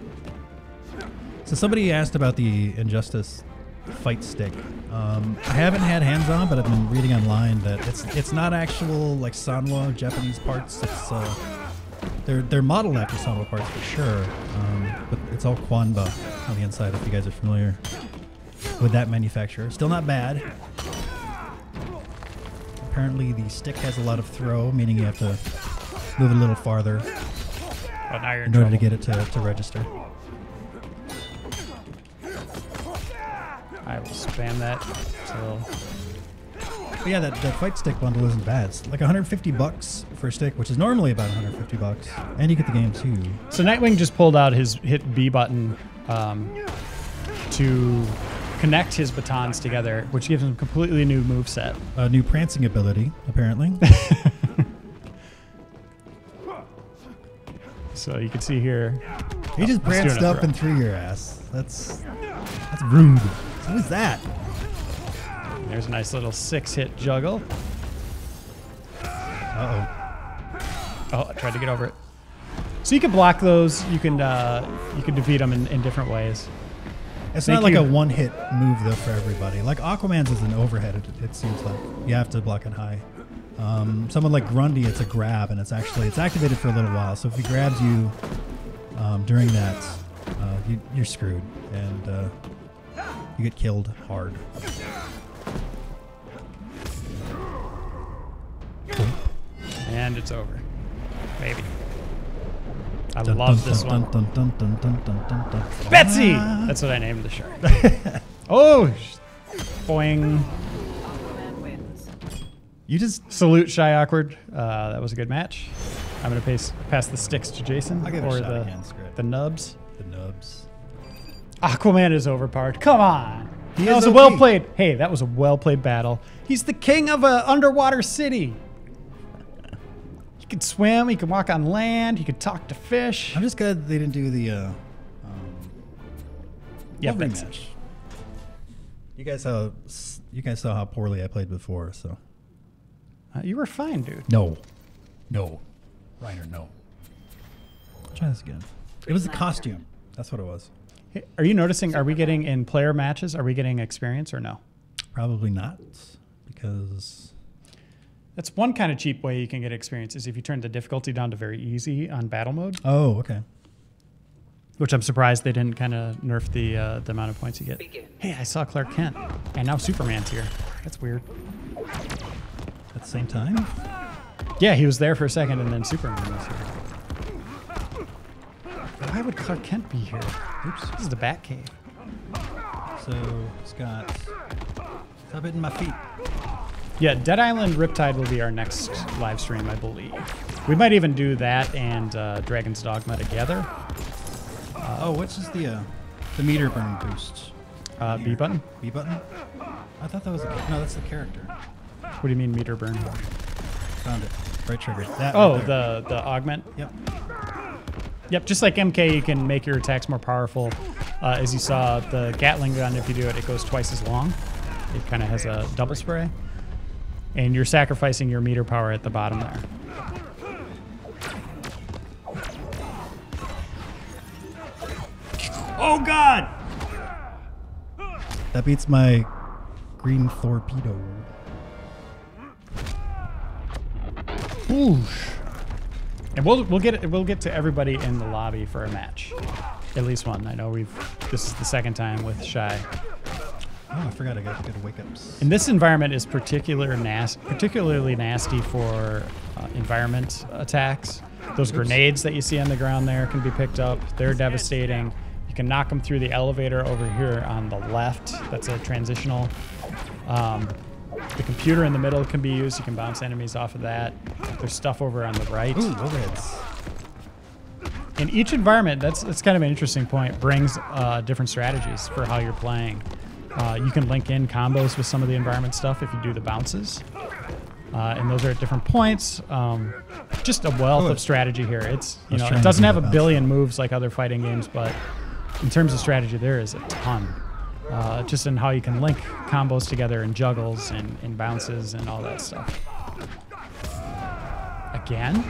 So somebody asked about the Injustice fight stick. I haven't had hands on, but I've been reading online that it's not actual like Sanwa Japanese parts. It's they're modeled after Sanwa parts for sure, but it's all Kwanba on the inside. If you guys are familiar with that manufacturer, still not bad. Apparently, the stick has a lot of throw, meaning you have to move it a little farther Oh, now you're in order to get it to register. I will spam that till. But yeah, that fight stick bundle isn't bad. It's like $150 for a stick, which is normally about $150, and you get the game too. So Nightwing just pulled out his hit B button to connect his batons together, which gives him a completely new moveset. A new prancing ability, apparently. So you can see here. He just he's doing pranced a up throw. and through your ass. That's rude. Who is that? There's a nice little 6-hit juggle. Uh-oh. Oh, I tried to get over it. So you can block those. You can defeat them in different ways. It's Thank not like you. a one-hit move, though, for everybody. Like Aquaman's is an overhead, it seems like. You have to block it high. Someone like Grundy, it's a grab, and it's activated for a little while. So if he grabs you during that, you're screwed, and you get killed hard. And it's over. Maybe. I love this one. Betsy! That's what I named the shark. Oh! Boing. Aquaman wins. You just Salute Shy Awkward. That was a good match. I'm going to pass the sticks to Jason. I'll give it a or shot again, screw it. the nubs. the nubs. Aquaman is overpowered. Come on. That was a well played. Hey, that was a well played battle. He's the king of an underwater city. He could swim. He could walk on land. He could talk to fish. I'm just glad they didn't do the rematch. You guys saw how poorly I played before, so. You were fine, dude. No, Reiner, no. I'll try this again. It was the costume. That's what it was. Hey, are you noticing? Are we getting in player matches? Are we getting experience or no? Probably not, because that's one kind of cheap way you can get experience is if you turn the difficulty down to very easy on battle mode. Oh, okay. Which I'm surprised they didn't kind of nerf the amount of points you get. Hey, I saw Clark Kent, and now Superman's here. That's weird. At the same time? Yeah, he was there for a second, and then Superman was here. Why would Clark Kent be here? Oops, this is the Batcave. So, Scott, stop hitting my feet. Yeah, Dead Island Riptide will be our next live stream, I believe. We might even do that and Dragon's Dogma together. Which is the meter burn boost? B button. B button? I thought that was no, that's the character. What do you mean meter burn? Found it. Right trigger. That oh, right the augment? Yep. Yep, just like MK, you can make your attacks more powerful. As you saw, the Gatling gun, if you do it, it goes twice as long. It kind of has a double spray. And you're sacrificing your meter power at the bottom there. Oh, God! That beats my green torpedo. Oosh. And we'll get to everybody in the lobby for a match, at least one. I know this is the second time with Shy. Oh, I forgot I got to wake ups. And this environment is particularly nasty for environment attacks. Those grenades that you see on the ground there can be picked up. They're devastating. You can knock them through the elevator over here on the left. That's a transitional. The computer in the middle can be used. You can bounce enemies off of that. There's stuff over on the right. Ooh, overheads. In each environment, that's kind of an interesting point, brings different strategies for how you're playing. You can link in combos with some of the environment stuff if you do the bounces. And those are at different points. Just a wealth of strategy here. It's it doesn't have a billion moves like other fighting games, but in terms of strategy, there is a ton. Just in how you can link combos together and juggles and bounces and all that stuff. Again?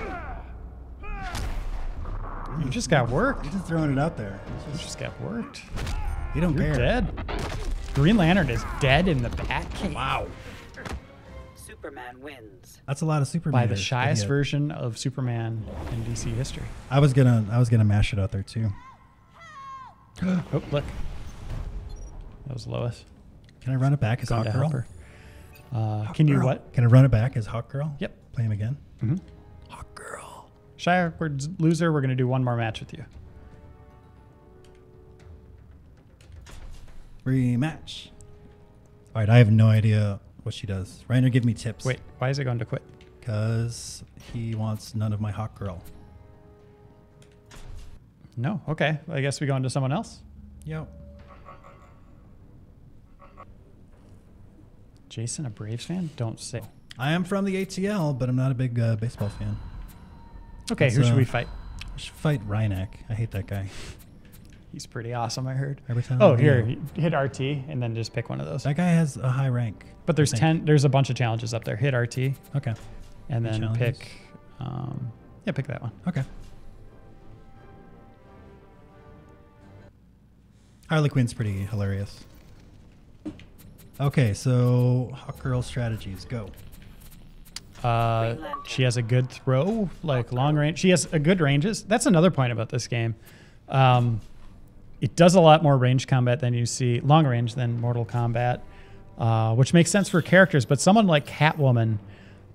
You just got worked. You're just throwing it out there. You just got worked. You don't care. You're dead. Green Lantern is dead in the Batcave. Wow. Superman wins. That's a lot of Superman. By the shyest version of Superman in DC history. I was gonna mash it out there too. Oh, look. That was Lois. Can I run it back as Hawk Girl? Can you what? Can I run it back as Hawk Girl? Yep. Play him again? Mm-hmm. Hawk Girl. Shy Awkward Loser, we're going to do one more match with you. Rematch. All right, I have no idea what she does. Reiner, give me tips. Wait, why is it going to quit? Because he wants none of my Hawk Girl. No? Okay. Well, I guess we go into someone else. Yep. Jason, a Braves fan? Don't say. I am from the ATL, but I'm not a big baseball fan. Okay, who should we fight? We should fight Rhynek. I hate that guy. He's pretty awesome, I heard. Every time. Oh, here, hit RT and then just pick one of those. That guy has a high rank. But there's there's a bunch of challenges up there. Hit RT. Okay. And then pick, pick that one. Okay. Harley Quinn's pretty hilarious. Okay, so Hawk Girl strategies, go. She has a good throw, like long range. She has a good ranges. That's another point about this game. It does a lot more range combat than you see, long range than Mortal Kombat, which makes sense for characters. But someone like Catwoman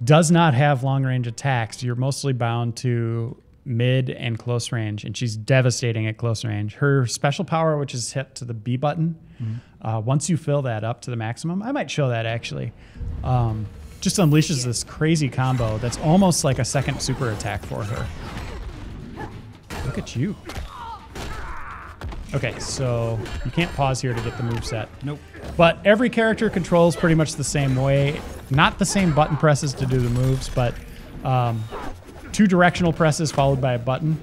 does not have long range attacks. You're mostly bound to mid and close range, and she's devastating at close range. Her special power, which is hit to the B button, once you fill that up to the maximum, I might show that actually, just unleashes this crazy combo that's almost like a second super attack for her. Look at you. Okay, so you can't pause here to get the moveset. Nope. But every character controls pretty much the same way. Not the same button presses to do the moves, but 2 directional presses followed by a button.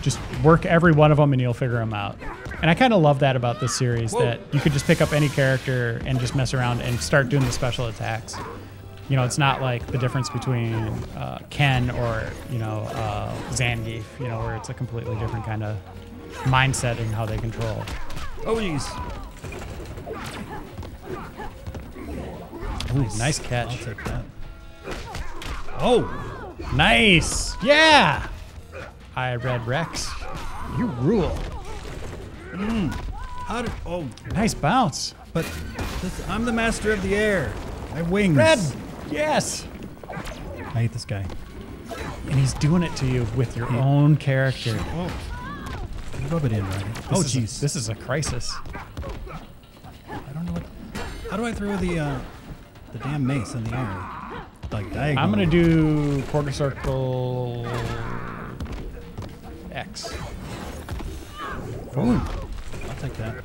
Just work every one of them and you'll figure them out. And I kind of love that about this series, that you could just pick up any character and just mess around and start doing the special attacks. You know, it's not like the difference between Ken or, you know, Zangief, you know, where it's a completely different kind of mindset in how they control. Oh, jeez. Ooh, nice catch. I'll take that. Oh, nice. Yeah. I read Rex. You rule. How did? Oh, nice bounce. But I'm the master of the air. I have wings. Red. Yes. I hate this guy. And he's doing it to you with your own character. Oh. Rub it in, right? Oh, jeez. This is a crisis. I don't know what. How do I throw the damn mace in the air? Like diagonal. I'm gonna do quarter circle X. Boom. I'll take that.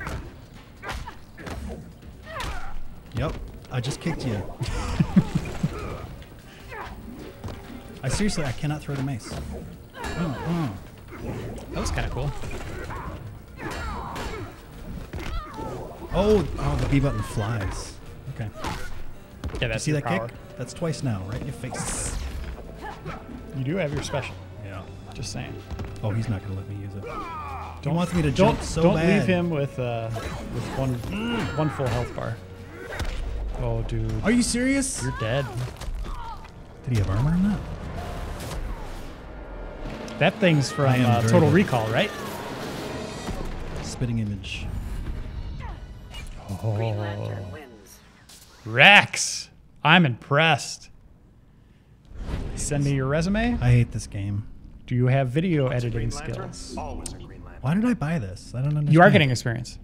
Yep. I just kicked you. I seriously, I cannot throw the mace. That was kind of cool. Oh, the B button flies. Okay. Yeah, that's See that power. kick? That's twice now, right in your face. You do have your special. Yeah. Just saying. Oh, he's not gonna let me use it. Don't He wants me to jump so don't bad. leave him with one full health bar. Oh, dude. Are you serious? You're dead. Did he have armor or not? That thing's from I am very Total good. Recall, right? Spitting image. Green Lantern wins. Rex, I'm impressed. Send me your resume. I hate this game. Do you have video editing skills? Always a Green Lantern. Why did I buy this? I don't understand. You are getting experience.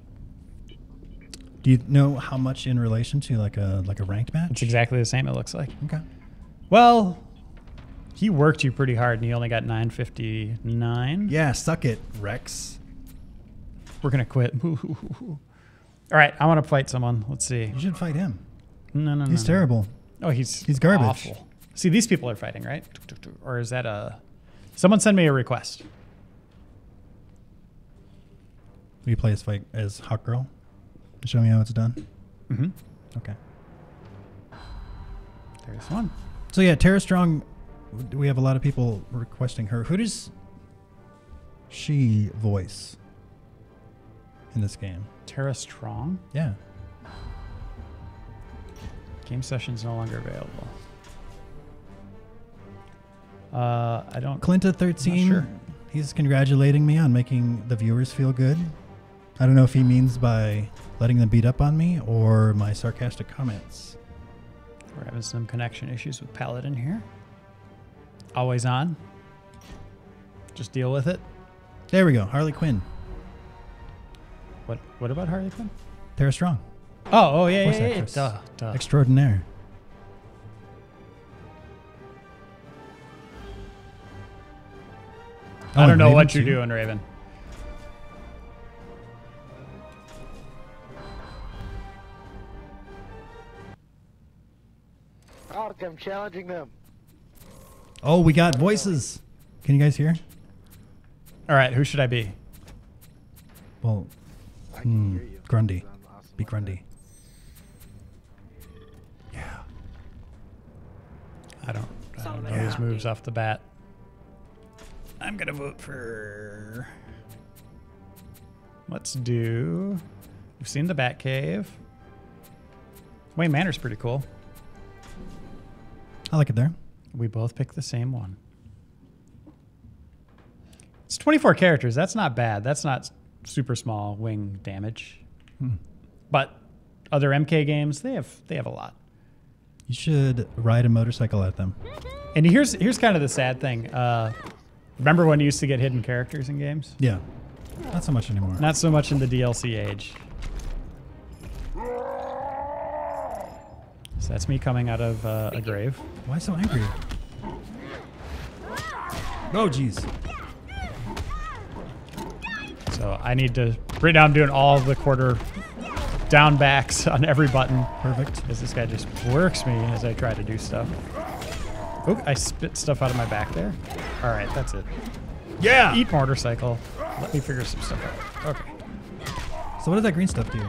Do you know how much in relation to like a ranked match? It's exactly the same, it looks like. Okay. Well, he worked you pretty hard and he only got 959. Yeah, suck it, Rex. We're going to quit. All right, I want to fight someone. Let's see. You should fight him. No. He's terrible. Oh, he's garbage. awful. See, these people are fighting, right? Or is that a... Someone send me a request. Will you play as fight as Hawk Girl? Show me how it's done. Mm-hmm. Okay. There's one. So yeah, Tara Strong. We have a lot of people requesting her. Who does she voice in this game? Tara Strong? Yeah. Game session's no longer available. I don't... Clinta13. Sure. He's congratulating me on making the viewers feel good. I don't know if he means by letting them beat up on me or my sarcastic comments. We're having some connection issues with Paladin here. Always on. Just deal with it. There we go. Harley Quinn. What about Harley Quinn? Tara Strong. Oh, yeah, Voice yeah. actress. Duh. Extraordinaire. I don't know Raven what you're too? doing, Raven. Arkham challenging them. Oh, we got voices. Can you guys hear? All right, who should I be? Well, Grundy. Be Grundy. Yeah. I don't know his moves off the bat. I'm gonna vote for... Let's do... We've seen the Batcave. Wayne Manor's pretty cool. I like it there. We both picked the same one. It's 24 characters. That's not bad. That's not super small wing damage. But other MK games, they have a lot. You should ride a motorcycle at them. And here's kind of the sad thing. Remember when you used to get hidden characters in games? Yeah. Not so much anymore. Not so much in the DLC age. So that's me coming out of a grave. Why so angry? Oh, jeez. So So I need to, right now I'm doing all the quarter down backs on every button. Perfect. Because this guy just works me as I try to do stuff. Oh, I spit stuff out of my back there. All right, that's it. Yeah! Eat motorcycle. Let me figure some stuff out. Okay. So what does that green stuff do?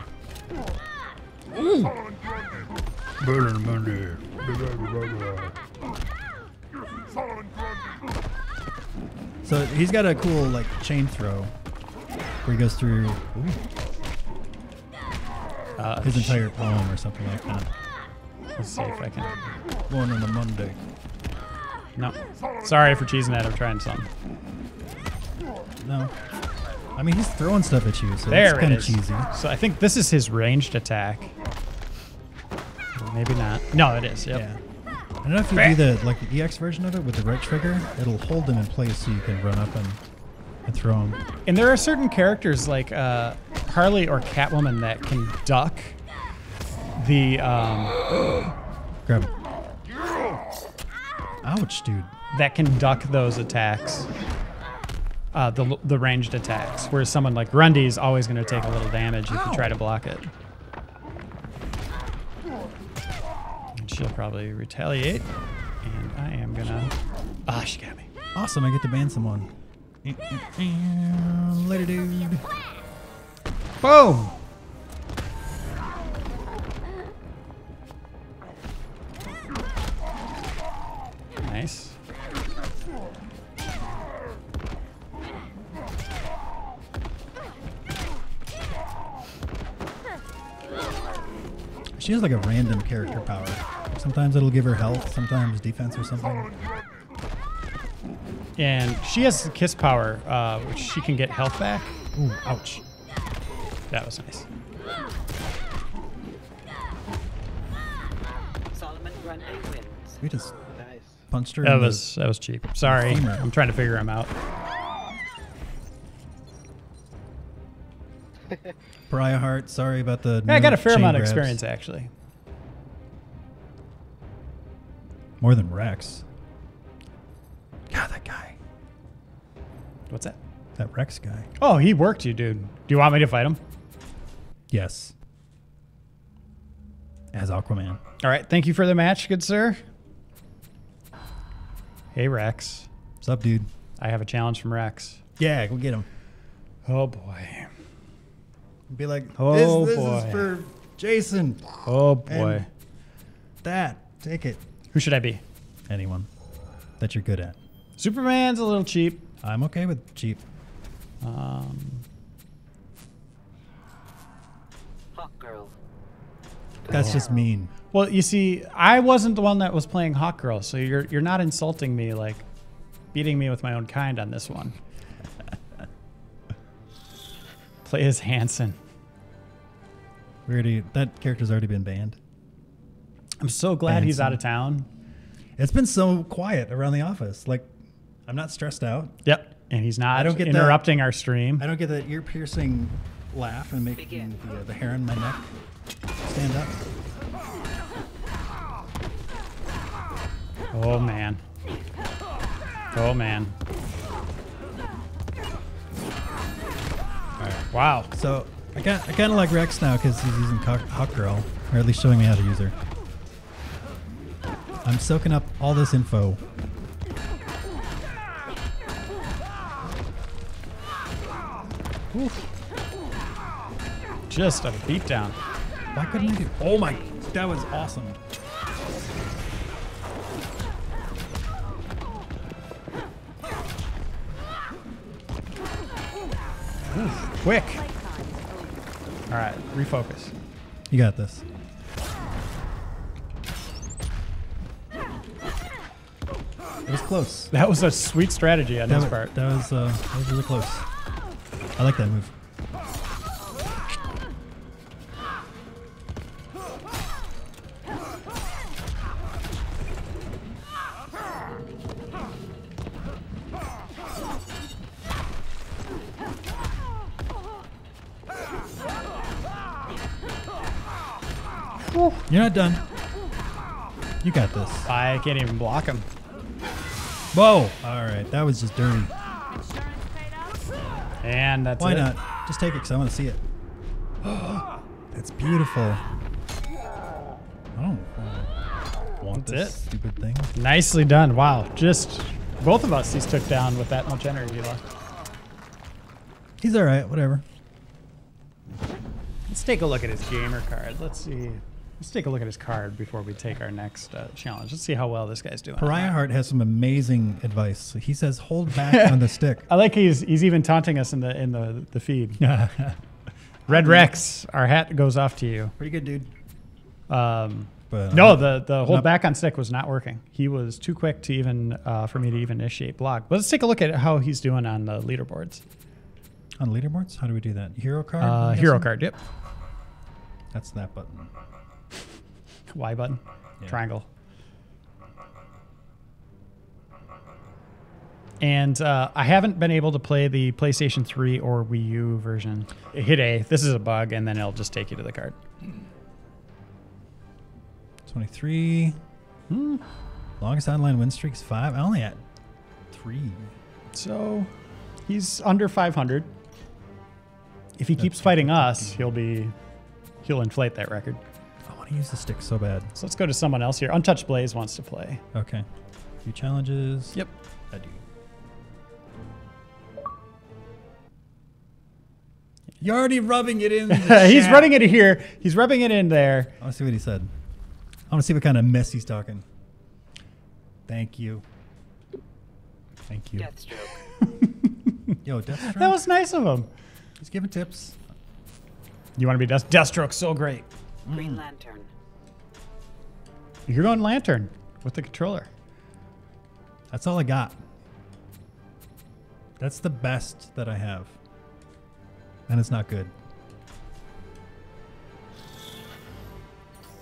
So he's got a cool like chain throw where he goes through his entire poem or something like that. Let's see if I can. Born on a Monday. No. Sorry for cheesing that. I'm trying something. No. I mean, he's throwing stuff at you, so There it's kind it of is. cheesy. So I think this is his ranged attack. Or maybe not. No, it is. Yep. Yeah. I don't know if you do the EX version of it with the right trigger. It'll hold them in place so you can run up and throw them. And there are certain characters like Harley or Catwoman that can duck the Grab him. Ouch, dude. that can duck those attacks. The ranged attacks, whereas someone like Grundy is always going to take a little damage if you try to block it. And she'll probably retaliate, and I am gonna. Ah, she got me. Awesome, I get to ban someone. Later, dude. Boom! Nice. She has like a random character power. Sometimes it'll give her health, sometimes defense or something. And she has the kiss power, which she can get health back. Ooh, ouch. That was nice. Solomon Grundy wins. We just Nice. punched her. That in the- was cheap. Sorry, femur. I'm trying to figure him out. Pariah Heart, sorry about the. Yeah, I got a fair chain amount of grabs. experience actually. More than Rex. God, that guy. What's that? That Rex guy. Oh, he worked you, dude. Do you want me to fight him? Yes. As Aquaman. All right. Thank you for the match, good sir. Hey, Rex. What's up, dude? I have a challenge from Rex. Yeah, go get him. Oh boy. Be like, Oh, this boy. is for Jason. Oh boy. And that. Take it. Who should I be? Anyone that you're good at. Superman's a little cheap. I'm okay with cheap. Hawk Girl. That's just mean. Well, you see, I wasn't the one that was playing Hawk Girl, so you're not insulting me, like beating me with my own kind on this one. Play as Hanson. That character's already been banned. I'm so glad he's out of town. It's been so quiet around the office. Like, I'm not stressed out. Yep. And he's not I don't get interrupting our stream. I don't get that ear-piercing laugh and making the hair on my neck stand up. Oh, man. Oh, man. All right. Wow. So I kind of like Rex now because he's using Hawk Girl, or at least showing me how to use her. I'm soaking up all this info. Oof. Just a beatdown. Why couldn't I do? Oh my, that was awesome. Oof. Quick. All right, refocus. You got this. It was close. That was a sweet strategy on his part. That was really close. I like that move. You're not done. You got this. I can't even block him. Whoa! All right, that was just dirty. And that's Why it. not? Just take it because I want to see it. That's beautiful. Oh. Want That's this stupid thing? Nicely done. Wow. Just both of us he's took down with that much energy left. He's all right. Whatever. Let's take a look at his gamer card. Let's see. Let's take a look at his card before we take our next challenge. Let's see how well this guy's doing. Pariah Heart has some amazing advice. He says, "Hold back on the stick." I like he's even taunting us in the feed. Red Rex, our hat goes off to you. Pretty good, dude. But no, the hold back on stick was not working. He was too quick to even for me to even initiate block. But let's take a look at how he's doing on the leaderboards. On leaderboards, how do we do that? Hero card. Hero card. Yep. That's that button. Y button. Yeah. Triangle. And I haven't been able to play the PlayStation 3 or Wii U version. Hit A. This is a bug, and then it'll just take you to the card. 23. Longest online win streak is 5. I only had 3. So he's under 500. If he keeps fighting us, he'll inflate that record. I want to use the stick so bad. So let's go to someone else here. Untouched Blaze wants to play. Okay. Few challenges. Yep. I do. You're already rubbing it in. He's running it here. He's rubbing it in there. I want to see what he said. I want to see what kind of mess he's talking. Thank you. Thank you. Deathstroke. Yo, Deathstroke. That was nice of him. He's giving tips. You want to be Deathstroke? So great. Green Lantern. You're going Lantern with the controller. That's all I got. That's the best that I have. And it's not good.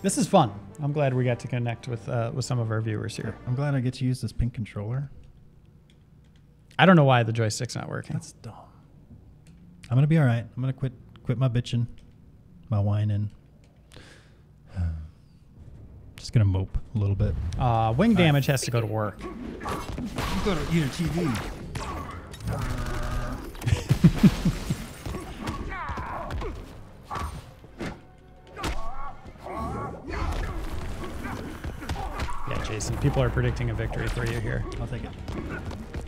This is fun. I'm glad we got to connect with some of our viewers here. I'm glad I get to use this pink controller. I don't know why the joystick's not working. That's dumb. I'm gonna be all right. I'm gonna quit my bitching, my whining. Just gonna mope a little bit. Wing damage has to go to work. You go to your TV. Yeah, Jason. People are predicting a victory for you here. I'll take it.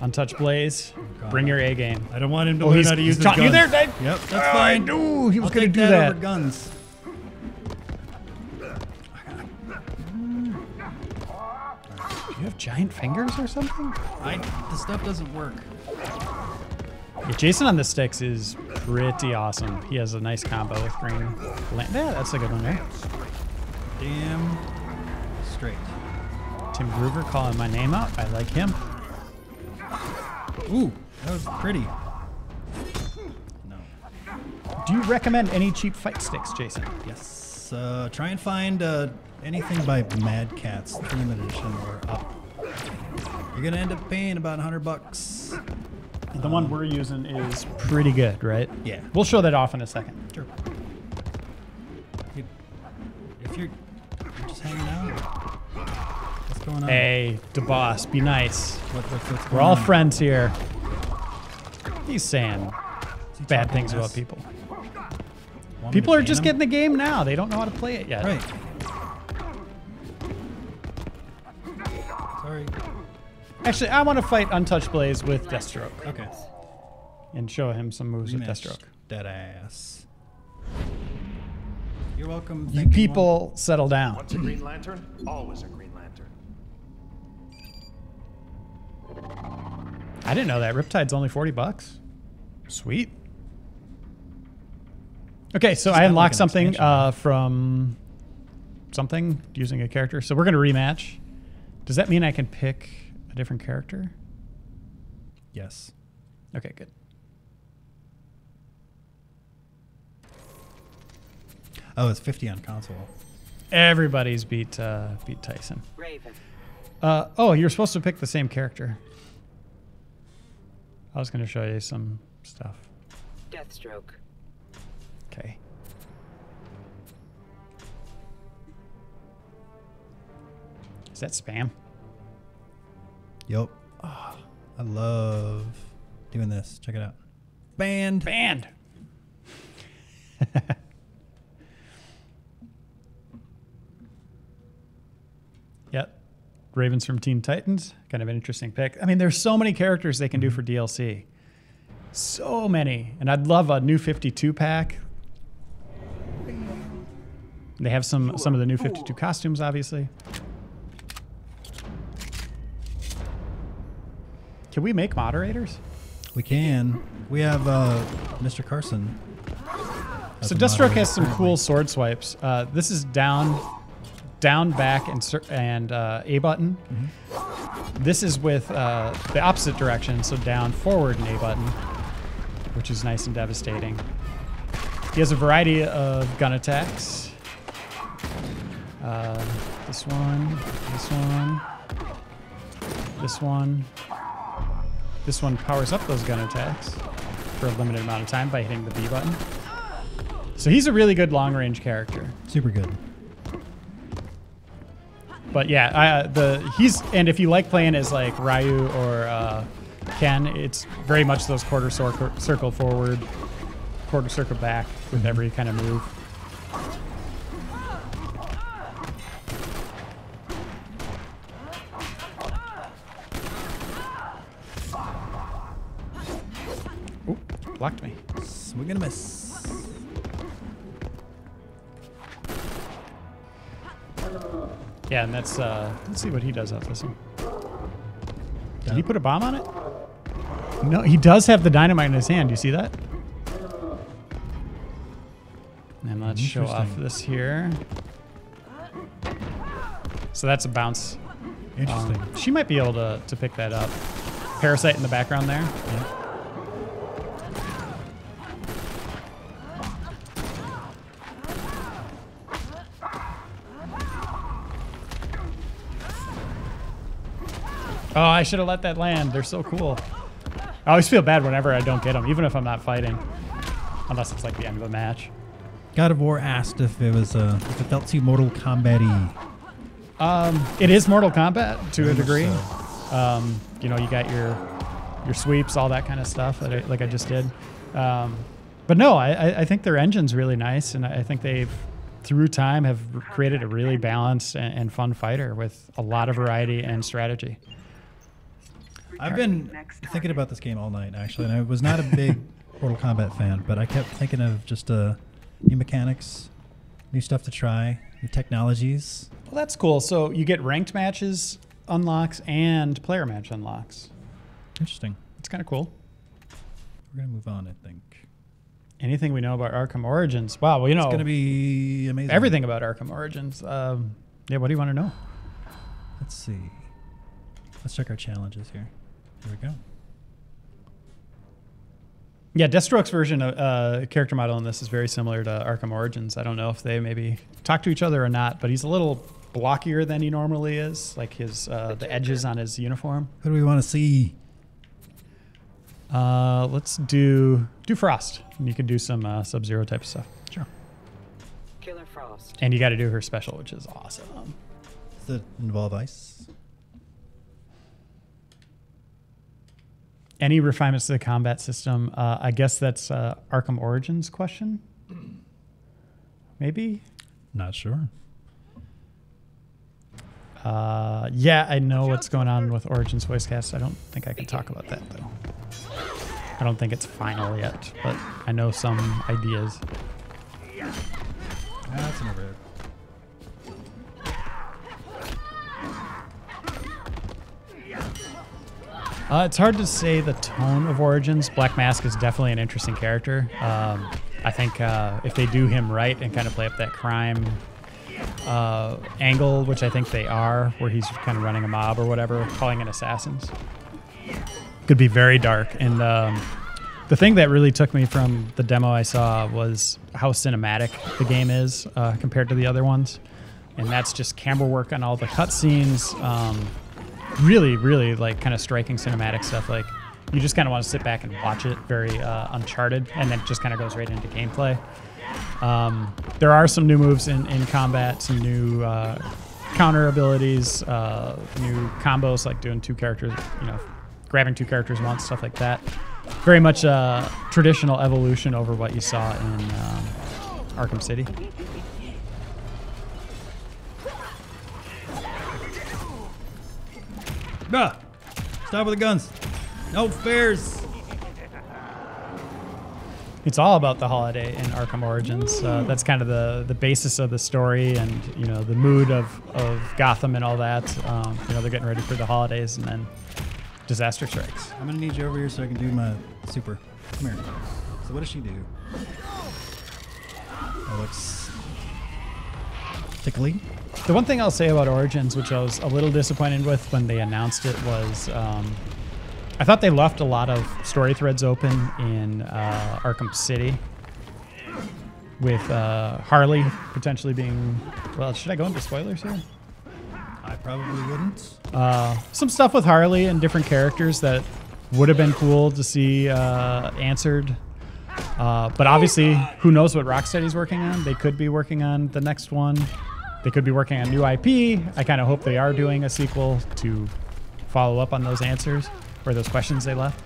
Untouched Blaze. Bring your A game. I don't want him to learn how to use his guns. You there, Dave? Yep, that's fine. I knew he was I'll going to take do that. over guns. Do you have giant fingers or something? The stuff doesn't work. Yeah, Jason on the sticks is pretty awesome. He has a nice combo with green. Yeah, that's a good one there. Damn straight. Tim Groover calling my name out. I like him. Ooh, that was pretty. No. Do you recommend any cheap fight sticks, Jason? Yes. Try and find anything by Mad Cats, 3rd edition or up. You're gonna end up paying about $100. The one we're using is pretty good, right? Yeah. We'll show that off in a second. Sure. If you're just hanging out, what's going on? Hey, DeBoss, be nice. What's We're going all on? friends here. He's saying bad things about mess? people. Want me People to are ban just him? getting the game now. They don't know how to play it yet. Right. Sorry. Actually, I want to fight Untouched Blaze with Deathstroke Okay. and show him some moves with Rematch. Deathstroke. Dead ass. You're welcome. You Thank people settle down. Once a Green Lantern, always a Green Lantern. I didn't know that. Riptide's only $40. Sweet. Okay, so I got unlocked like an something expansion. from something using a character. So we're going to rematch. Does that mean I can pick a different character? Yes. Okay, good. Oh, it's 50 on console. Everybody's beat Tyson. Raven. Oh, you're supposed to pick the same character. I was going to show you some stuff. Deathstroke. Okay. Is that spam? Yup. Oh, I love doing this. Check it out. Banned. Banned. Yep. Ravens from Teen Titans. Kind of an interesting pick. I mean, there's so many characters they can do for DLC. So many. And I'd love a new 52 pack. They have some of the new 52 costumes, obviously. Can we make moderators? We can. We have Mr. Carson. So Deathstroke has some cool sword swipes. This is down, back, and A button. This is with the opposite direction, so down, forward, and A button, which is nice and devastating. He has a variety of gun attacks. This one, this one, this one. This one powers up those gun attacks for a limited amount of time by hitting the B button. So he's a really good long-range character. Super good. But yeah, and if you like playing as like Ryu or Ken, it's very much those quarter circle forward, quarter circle back with every kind of move. Oop, blocked me. Swing and a miss. Yeah, and that's, let's see what he does off this one. Did he put a bomb on it? No, he does have the dynamite in his hand. Do you see that? And let's show off this here. So that's a bounce. Interesting. She might be able to pick that up. Parasite in the background there. Yeah. Oh, I should have let that land. They're so cool. I always feel bad whenever I don't get them, even if I'm not fighting. Unless it's like the end of a match. God of War asked if it was if it felt too Mortal Kombat-y. It is Mortal Kombat to a degree. So. You know, you got your sweeps, all that kind of stuff, like I just did. But no, I think their engine's really nice, and I think they've, through time, have created a really balanced and fun fighter with a lot of variety and strategy. I've been thinking about this game all night, actually, and I was not a big Mortal Kombat fan, but I kept thinking of just new mechanics, new stuff to try, new technologies. Well, that's cool. So you get ranked matches unlocks and player match unlocks. Interesting. It's kind of cool. We're going to move on, I think. Anything we know about Arkham Origins? Wow, well, you know. It's going to be amazing. Everything about Arkham Origins. Yeah, what do you want to know? Let's see. Let's check our challenges here. Here we go. Yeah, Deathstroke's version of character model in this is very similar to Arkham Origins. I don't know if they maybe talk to each other or not, but he's a little blockier than he normally is, like his the edges on his uniform. Who do we want to see? Let's do Frost. And you can do some Sub-Zero type of stuff. Sure. Killer Frost. And you got to do her special, which is awesome. Does it involve ice? Any refinements to the combat system? I guess that's Arkham Origins question. Maybe? Not sure. Yeah, I know what's going on with Origins voice cast. I don't think I can talk about that, though. I don't think it's final yet, but I know some ideas. That's an overhead. It's hard to say the tone of Origins. Black Mask is definitely an interesting character. I think if they do him right and kind of play up that crime angle, which I think they are, where he's kind of running a mob or whatever, calling in assassins, could be very dark. And the thing that really took me from the demo I saw was how cinematic the game is compared to the other ones. And that's just camera work on all the cutscenes. Really, really like kind of striking cinematic stuff. Like you just kind of want to sit back and watch it, very Uncharted, and then it just kind of goes right into gameplay. There are some new moves in combat, some new counter abilities, new combos like doing two characters, you know, grabbing two characters once, stuff like that. Very much a traditional evolution over what you saw in Arkham City. Ah! Stop with the guns. No fairs. It's all about the holiday in Arkham Origins. That's kind of the basis of the story, and you know the mood of Gotham and all that. You know they're getting ready for the holidays, and then disaster strikes. I'm gonna need you over here so I can do my super. Come here. So what does she do? That looks tickly. The one thing I'll say about Origins, which I was a little disappointed with when they announced it, was I thought they left a lot of story threads open in Arkham City, with Harley potentially being... Well, should I go into spoilers here? I probably wouldn't. Some stuff with Harley and different characters that would have been cool to see answered. But obviously, who knows what Rocksteady's working on? They could be working on the next one. They could be working on new IP. I kind of hope they are doing a sequel to follow up on those answers or those questions they left.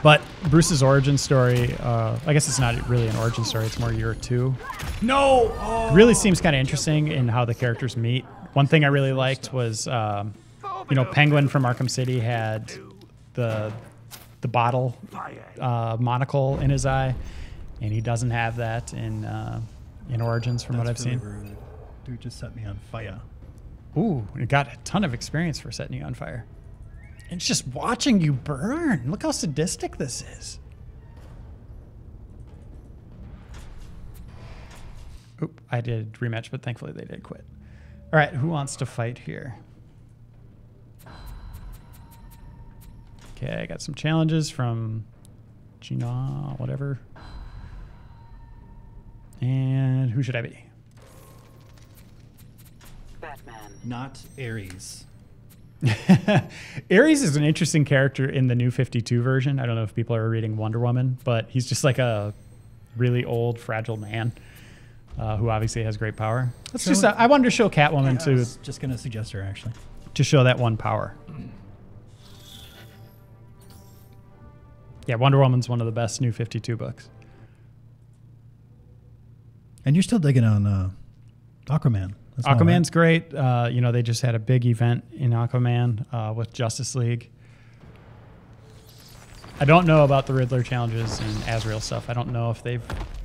But Bruce's origin story, I guess it's not really an origin story. It's more year 2. No! Oh. Really seems kind of interesting in how the characters meet. One thing I really liked was, you know, Penguin from Arkham City had the bottle monocle in his eye, and he doesn't have that in Origins from what I've seen. Rude. Dude just set me on fire. Ooh, it got a ton of experience for setting you on fire. And it's just watching you burn. Look how sadistic this is. Oop, I did rematch, but thankfully they did quit. All right, who wants to fight here? Okay, I got some challenges from Gina, whatever. And who should I be? Batman. Not Aries. Aries is an interesting character in the new 52 version. I don't know if people are reading Wonder Woman, but he's just like a really old, fragile man who obviously has great power. Let's just, I wanted to show Catwoman I was just going to suggest her, actually. To show that one power. Yeah, Wonder Woman's one of the best new 52 books. And you're still digging on Aquaman. Aquaman's great. You know, they just had a big event in Aquaman with Justice League. I don't know about the Riddler challenges and Azrael stuff. I don't know if they've...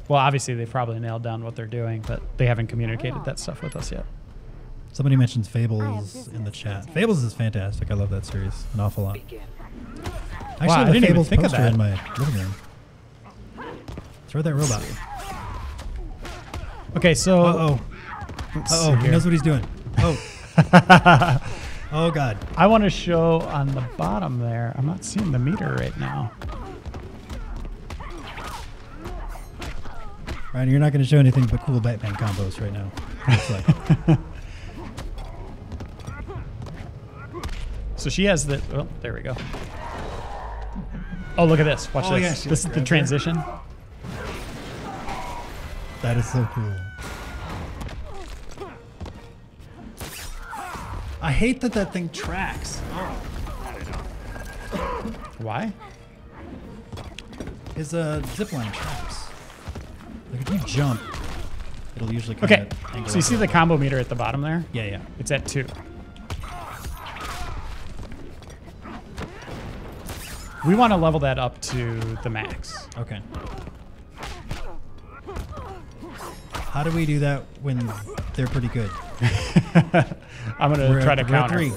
Well, obviously, they've probably nailed down what they're doing, but they haven't communicated that stuff with us yet. Somebody mentions Fables in the chat. Fables is fantastic. I love that series an awful lot. I actually have a Fables poster in my living room. Throw that robot. Okay, so... Uh-oh. Uh-oh, he knows what he's doing. Oh. Oh, God. I want to show on the bottom there. I'm not seeing the meter right now. Ryan, you're not going to show anything but cool Batman combos right now. Looks like. So she has the... Oh, there we go. Oh, look at this. Watch this. Yeah, this is the transition. That is so cool. I hate that that thing tracks. Why? His zipline tracks. Like if you jump, it'll usually come Okay, at angle so you see the combo meter at the bottom there? Yeah, yeah. It's at 2. We want to level that up to the max. Okay. How do we do that when they're pretty good? I'm going to try to counter. 3. Yeah,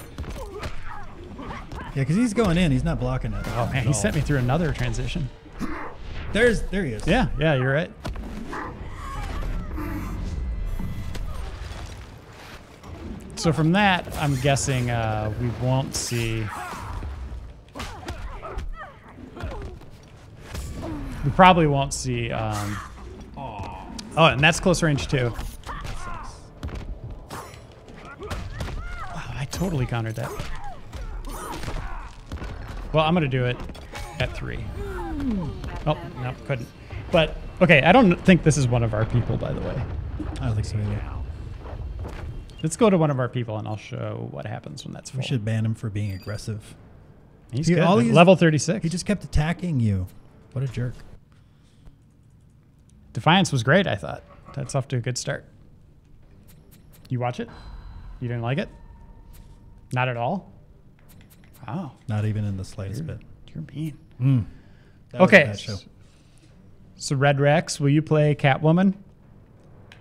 because he's going in. He's not blocking it. Oh, man, he sent me through another transition. There he is. Yeah, you're right. So from that, I'm guessing we won't see... We probably won't see... Oh, and that's close range too. Wow, I totally countered that. Well, I'm going to do it at 3. Oh, no, couldn't. But, okay, I don't think this is one of our people, by the way. I don't think so either. Let's go to one of our people, and I'll show what happens when that's full. We should ban him for being aggressive. He's good. Level 36. He just kept attacking you. What a jerk. Defiance was great, I thought. That's off to a good start. You watch it? You didn't like it? Not at all? Wow. Not even in the slightest bit. You're mean. That was a Okay. bad show. So Red Rex, will you play Catwoman?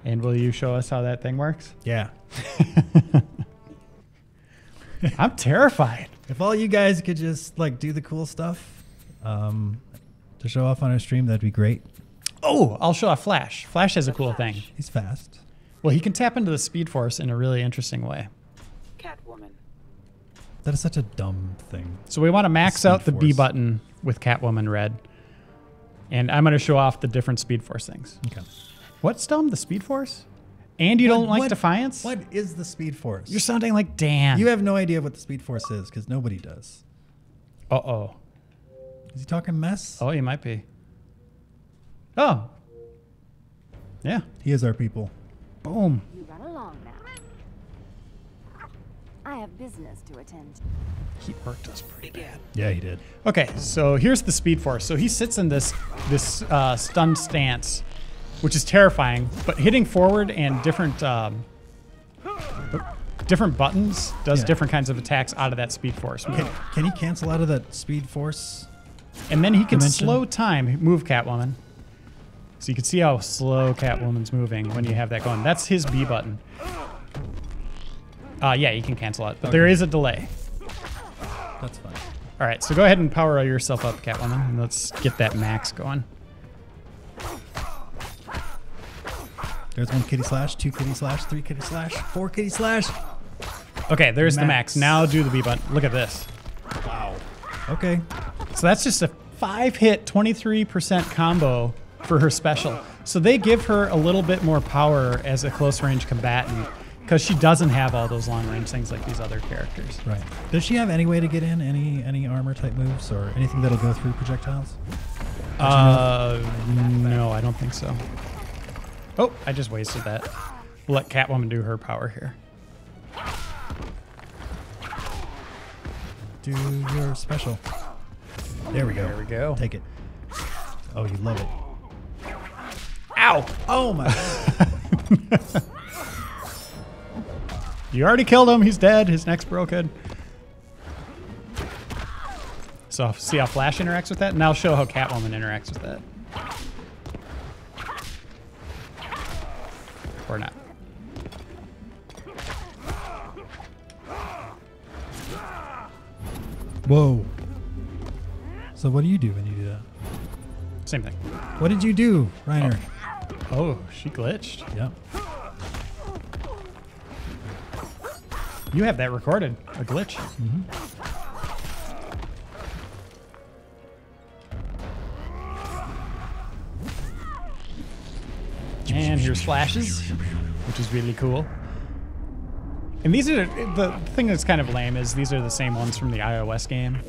And will you show us how that thing works? Yeah. I'm terrified. If all you guys could just like do the cool stuff to show off on our stream, that'd be great. Oh, I'll show off Flash. Flash has a cool thing. He's fast. Well, he can tap into the Speed Force in a really interesting way. Catwoman. That is such a dumb thing. So we want to max out the B Force. button with Catwoman Red. And I'm going to show off the different Speed Force things. Okay. What's dumb? The Speed Force? And you don't like Defiance? What is the Speed Force? You're sounding like Dan. You have no idea what the Speed Force is because nobody does. Uh-oh. Is he talking mess? Oh, you might be. Oh. Yeah. He is our people. Boom. You run along now. I have business to attend to. He worked us pretty bad. Yeah, he did. Okay, so here's the Speed Force. So he sits in this stunned stance, which is terrifying, but hitting forward and different buttons does different kinds of attacks out of that Speed Force. Can he cancel out of that Speed Force? And then he can dimension? slow time move Catwoman. So you can see how slow Catwoman's moving when you have that going. That's his B button. Yeah, you can cancel it, but there is a delay. That's fine. All right, so go ahead and power yourself up, Catwoman, and let's get that max going. There's 1 kitty slash, 2 kitty slash, 3 kitty slash, 4 kitty slash. Okay, there's the Max. max. Now do the B button. Look at this. Wow. Okay. So that's just a 5-hit, 23% combo for her special. So they give her a little bit more power as a close-range combatant because she doesn't have all those long-range things like these other characters. Right. Does she have any way to get in any armor type moves or anything that'll go through projectiles? No, I don't think so. Oh, I just wasted that. We'll let Catwoman do her power here. Do your special. There we go. There we go. Take it. Oh, you love it. Ow! Oh my God. You already killed him. He's dead. His neck's broken. So see how Flash interacts with that? And I'll show how Catwoman interacts with that. Or not. Whoa. So what do you do when you do that? Same thing. What did you do, Reiner? Oh, she glitched. Yep. You have that recorded, a glitch. And here's Flashes, which is really cool. And these are, the thing that's kind of lame is these are the same ones from the iOS game.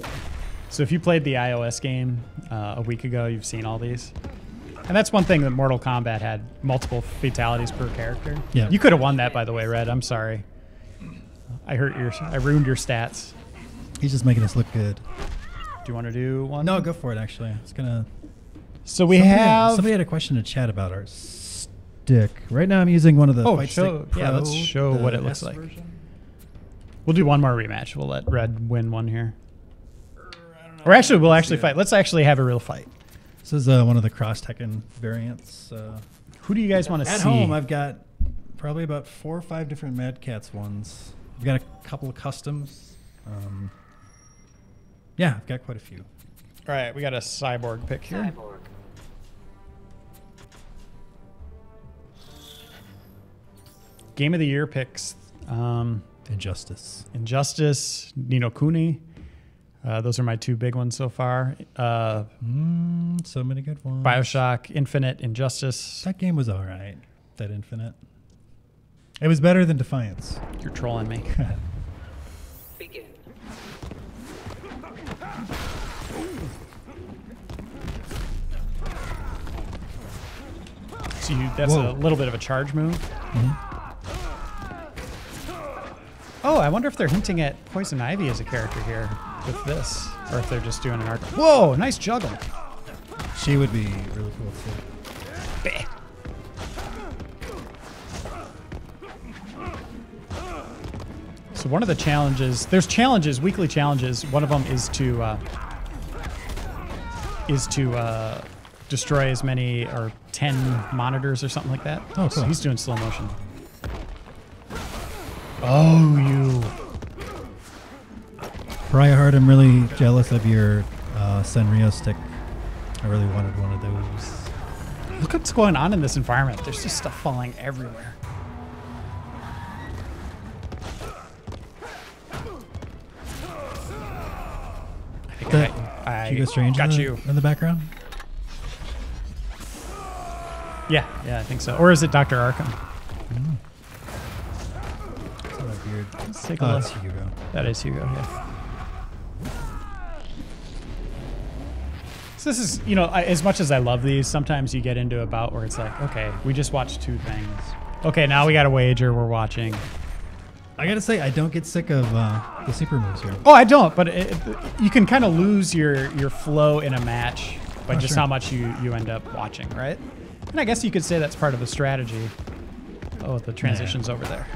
So if you played the iOS game a week ago, you've seen all these. And that's one thing that Mortal Kombat had, multiple fatalities per character. Yeah. You could have won that, by the way, Red. I'm sorry. I ruined your stats. He's just making us look good. Do you want to do one? No, go for it, actually. It's gonna... So we have... Somebody had a question to chat about our stick. Right now I'm using one of the Fight show, Stick Pro, yeah, let's show the what it looks S like. version. We'll do one more rematch. We'll let Red win one here. Or actually, we'll actually fight. Let's actually have a real fight. This is one of the Cross Tekken variants. Who do you guys want to see? At home, I've got probably about 4 or 5 different Mad Cats ones. I've got a couple of customs. Yeah, I've got quite a few. All right, we got a Cyborg pick here. Cyborg. Game of the Year picks. Injustice. Injustice, Ni no Kuni. Those are my 2 big ones so far. So many good ones. BioShock, Infinite, Injustice. That game was all right. That Infinite. It was better than Defiance. You're trolling me. Begin. So that's Whoa. a little bit of a charge move. Oh, I wonder if they're hinting at Poison Ivy as a character here with this. or if they're just doing an arc. Whoa, nice juggle. She would be really cool too. Bah. So one of the challenges, there's challenges, weekly challenges. One of them is to destroy as many or 10 monitors or something like that. Oh, cool. So he's doing slow motion. Oh, you. Pariah Heart, I'm really jealous of your Sanrio stick. I really wanted one of those. Look what's going on in this environment. There's just stuff falling everywhere. I Hugo Strange got in the background? Yeah, I think so. Or is it Dr. Arkham? That's weird. Let's take a look. That's Hugo. That is Hugo, yeah. So this is, you know, as much as I love these, sometimes you get into a bout where it's like, okay, we just watched 2 things. Okay, now we got a wager, we're watching. I gotta say, I don't get sick of the super moves here. Oh, I don't, but you can kind of lose your flow in a match by just how much you end up watching, right? And I guess you could say that's part of the strategy. Oh, the transition's over there.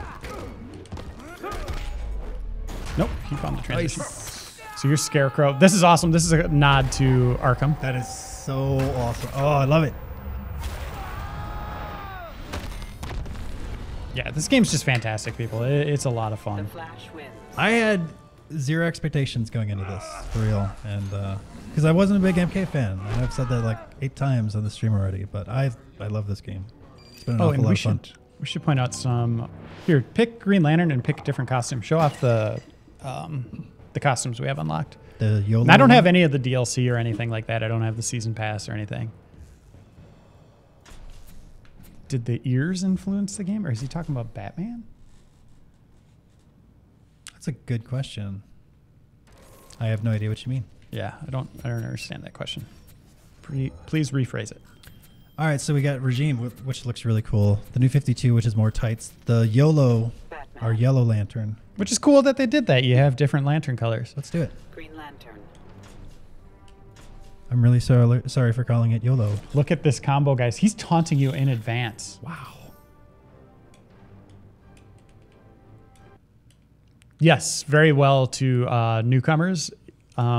Nope, he found the transition. Nice. So you're Scarecrow. This is awesome. This is a nod to Arkham. That is so awesome. Oh, I love it. Yeah, this game's just fantastic, people. It's a lot of fun. The Flash wins. I had 0 expectations going into this, for real. And because I wasn't a big MK fan. And I've said that like 8 times on the stream already, but I love this game. It's been an awful lot of fun. We should point out some... Here, pick Green Lantern and pick a different costume. Show off the costumes we have unlocked. The YOLO And I don't one? have any of the DLC or anything like that. I don't have the season pass or anything. Did the ears influence the game, or is he talking about Batman? That's a good question. I have no idea what you mean. Yeah, I don't understand that question. Please rephrase it. All right, so we got Regime, which looks really cool. The new 52, which is more tights. The YOLO, our Yellow Lantern. Which is cool that they did that. You have different lantern colors. Let's do it. Green Lantern. I'm really sorry for calling it YOLO. Look at this combo, guys. He's taunting you in advance. Wow. Yes, very well to newcomers.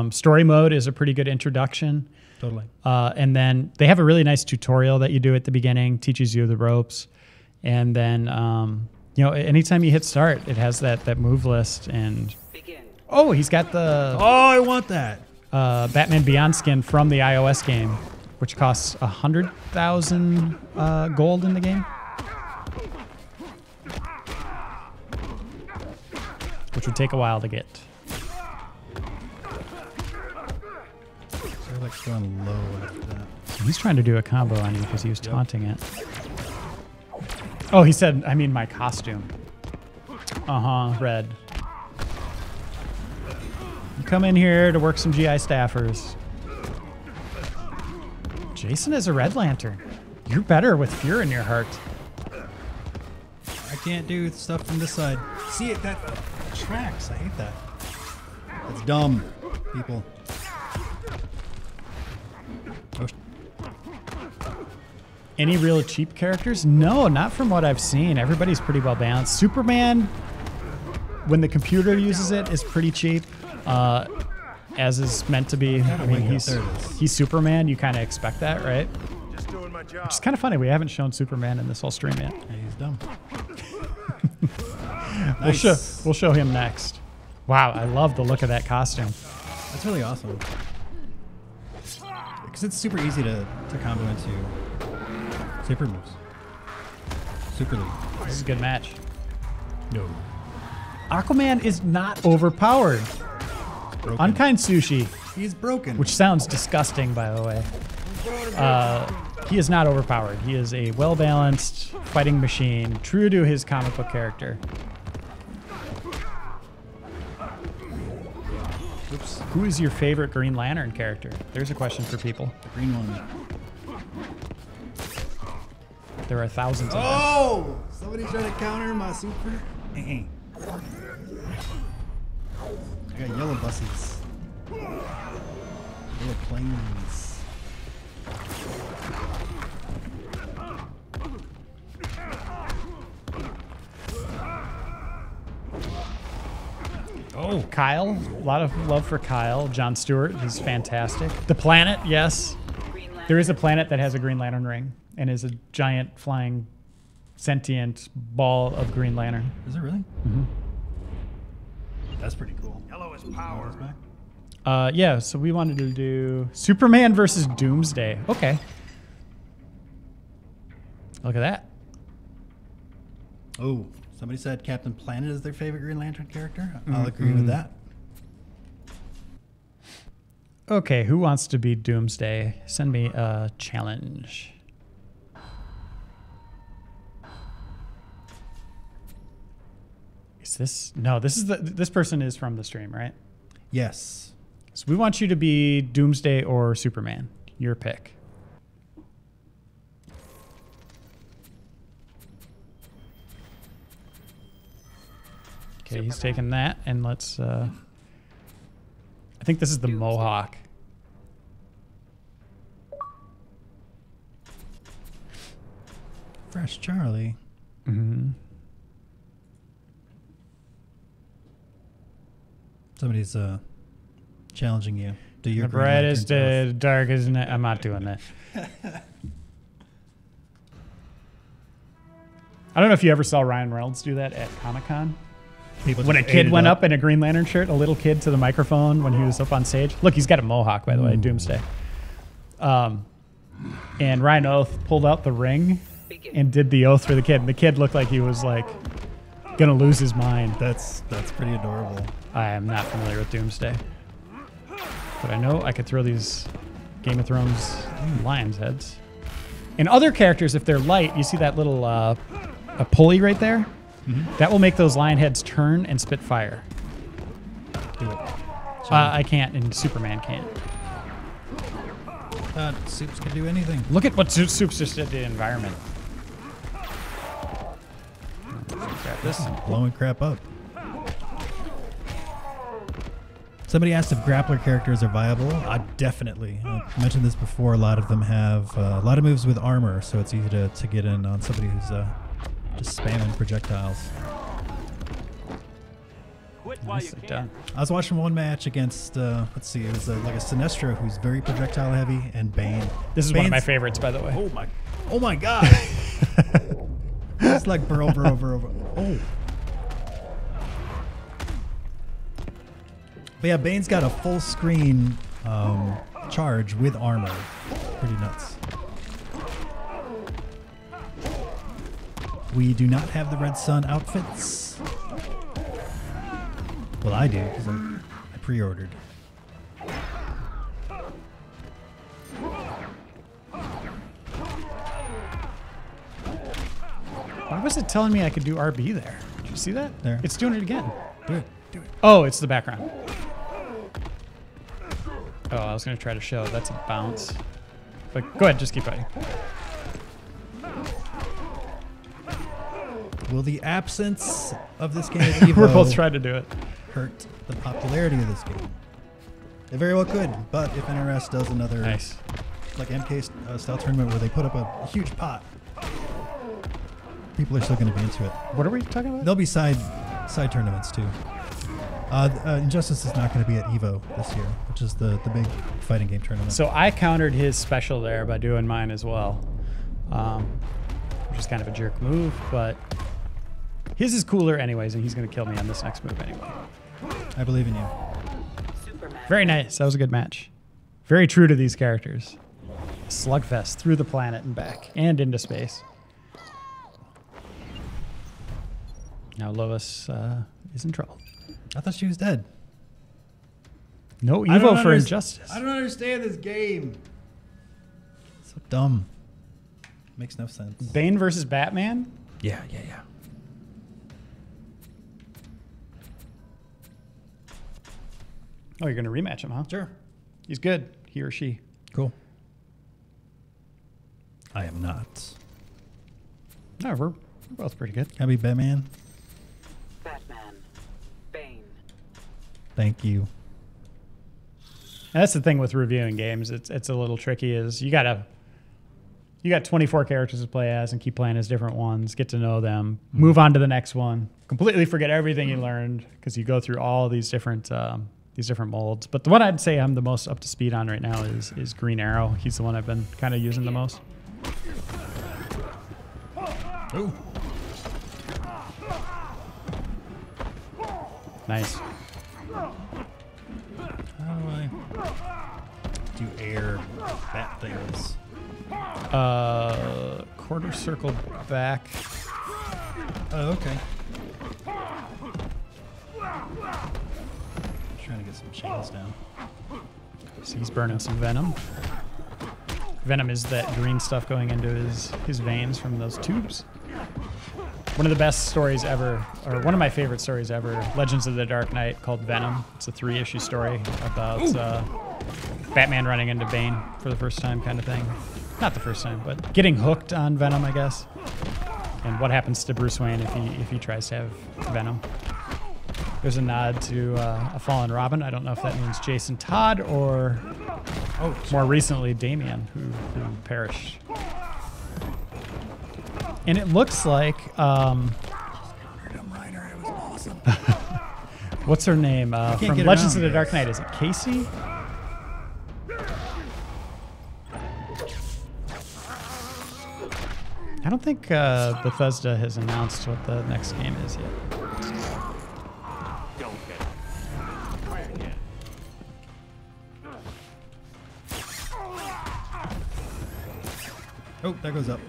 Story mode is a pretty good introduction. Totally. And then they have a really nice tutorial that you do at the beginning, teaches you the ropes. And then, you know, anytime you hit start, it has that move list. And Begin. oh, he's got the Oh, I want that. Batman Beyond skin from the iOS game, which costs 100,000 gold in the game. Which would take a while to get. They're like going low after that. He's trying to do a combo on you because he was taunting it. Oh, he said, I mean my costume. Red. You come in here to work some GI staffers. Jason is a Red Lantern. You're better with fear in your heart. I can't do stuff from this side. See it? That tracks. I hate that. That's dumb, people. Oh, Any real cheap characters? No, not from what I've seen. Everybody's pretty well balanced. Superman, when the computer uses it, is pretty cheap. As is meant to be. I mean, he's Superman. You kind of expect that, right? Just doing my job. Which is kind of funny. We haven't shown Superman in this whole stream yet. yeah, he's dumb. Nice. We'll show him next. Wow, I love the look of that costume. That's really awesome. Because it's super easy to combo into super moves. Super League. This is a good match. No. Aquaman is not overpowered. Broken. Unkind Sushi, He's broken. which sounds disgusting, by the way. He is not overpowered. He is a well-balanced fighting machine, true to his comic book character. Oops. Who is your favorite Green Lantern character? There's a question for people. The green one. There are thousands of them. Oh! Somebody's trying to counter my super. I got yellow buses. Little planes. Oh, Kyle. A lot of love for Kyle. Jon Stewart, he's fantastic. The planet, yes. There is a planet that has a Green Lantern ring and is a giant flying sentient ball of Green Lantern. Is it really? Mm-hmm. That's pretty cool. Yellow is power. Yeah, so we wanted to do Superman versus Doomsday. Okay. Look at that. Oh, somebody said Captain Planet is their favorite Green Lantern character. I'll agree with that. Okay, who wants to be Doomsday? Send me a challenge. Is this? No, this is this person is from the stream, right? Yes. So we want you to be Doomsday or Superman. Your pick. Okay, he's taking that, and let's. I think this is the Mohawk. Fresh Charlie. Mm-hmm. Somebody's challenging you. Do your The brightest, darkest night. I'm not doing that. I don't know if you ever saw Ryan Reynolds do that at Comic-Con. When a kid went up in a Green Lantern shirt, a little kid to the microphone when he was up on stage. Look, he's got a mohawk, by the way, Doomsday. And Ryan Oath pulled out the ring and did the oath for the kid. And the kid looked like he was like gonna lose his mind. That's pretty adorable. I am not familiar with Doomsday, but I know I could throw these Game of Thrones lions heads. And other characters, if they're light, you see that little a pulley right there. That will make those lion heads turn and spit fire. Do it. I can't, and Superman can't. Soups can do anything. Look at what Soups just did to the environment. Grab this. Blowing crap up. Somebody asked if grappler characters are viable. Definitely. I mentioned this before. A lot of them have a lot of moves with armor, so it's easy to get in on somebody who's just spamming projectiles. Nicely done. I was watching one match against, let's see, it was like a Sinestro who's very projectile heavy, and Bane. This is one of my favorites, by the way. Oh my god! It's like burrow. Oh. But yeah, Bane's got a full screen charge with armor. Pretty nuts. We do not have the Red Sun outfits. Well, I do, because I pre-ordered. Why was it telling me I could do RB there? Did you see that? There. It's doing it again. Do it. Oh, it's the background. Oh, I was going to try to show. That's a bounce. But go ahead, just keep fighting. Will the absence of this game at Evo We're both trying to do it. hurt the popularity of this game? It very well could, but if NRS does another like MK style tournament where they put up a huge pot, people are still going to be into it. What are we talking about? There'll be side tournaments too. Injustice is not going to be at Evo this year, which is the big fighting game tournament. So I countered his special there by doing mine as well, which is kind of a jerk move, but his is cooler anyways, and he's going to kill me on this next move anyway. I believe in you. Very nice. That was a good match. Very true to these characters. Slugfest through the planet and back and into space. Now Lois is in trouble. I thought she was dead. No Evo for Injustice. I don't understand this game. It's so dumb. Makes no sense. Bane versus Batman? Yeah. Oh, you're going to rematch him, huh? Sure. He's good. He or she. Cool. I am not. No, we're both pretty good. Can I be Batman? Batman. Bane. Thank you. And that's the thing with reviewing games. It's a little tricky. Is you got 24 characters to play as and keep playing as different ones. Get to know them. Move on to the next one. Completely forget everything you learned because you go through all these different molds. But the one I'd say I'm the most up to speed on right now is Green Arrow. He's the one I've been kind of using the most. Ooh. Nice. How do I do air bat things? Quarter circle back. Oh, okay. Trying to get some chains down. So he's burning some venom. Venom is that green stuff going into his veins from those tubes. One of the best stories ever, or one of my favorite stories ever, Legends of the Dark Knight, called Venom. It's a 3-issue story about Batman running into Bane for the first time kind of thing. Not the first time, but getting hooked on Venom, I guess. And what happens to Bruce Wayne if he tries to have Venom. There's a nod to a fallen Robin. I don't know if that means Jason Todd or more recently Damian, who perished. And it looks like what's her name from Legends of the Dark Knight? Is it Casey? I don't think Bethesda has announced what the next game is yet. Oh, that goes up.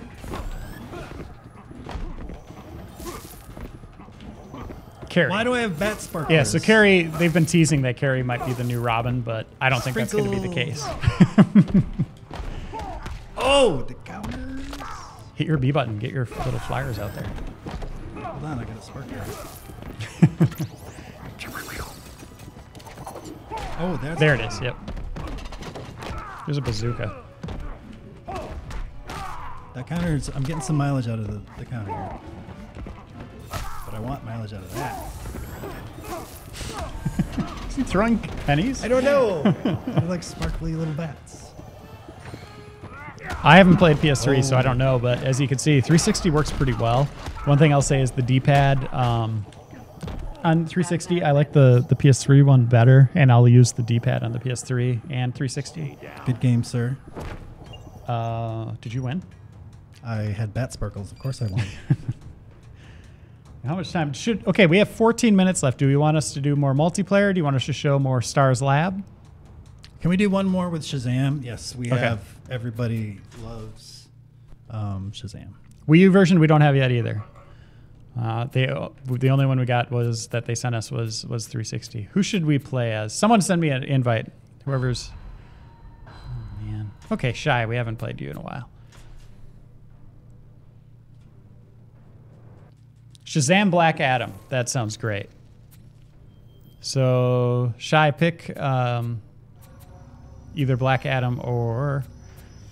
Carrie. Why do I have bat sparklers? Yeah, so Carrie, they've been teasing that Carrie might be the new Robin, but I don't think that's going to be the case. Oh, the counters. Hit your B button. Get your little flyers out there. Hold on, I got a sparkler. Oh, there it is. Yep. There's a bazooka. That counter is, I'm getting some mileage out of the counter here. But I want mileage out of that. Is he throwing pennies? I don't know. They're like sparkly little bats. I haven't played PS3, so I don't know, but as you can see, 360 works pretty well. One thing I'll say is the D-pad on 360, I like the PS3 one better, and I'll use the D-pad on the PS3 and 360. Good game, sir. Did you win? I had bat sparkles. Of course I won. How much time okay, we have 14 minutes left. Do we want us to do more multiplayer? Do you want us to show more Stars Lab? Can we do one more with Shazam? Yes, we have. Everybody loves Shazam. Wii U version we don't have yet either. The only one we got was that they sent us was 360. Who should we play as? Someone send me an invite. Whoever's. Oh man. Okay, Shy. We haven't played you in a while. Shazam Black Adam. That sounds great. So Shy, pick either Black Adam or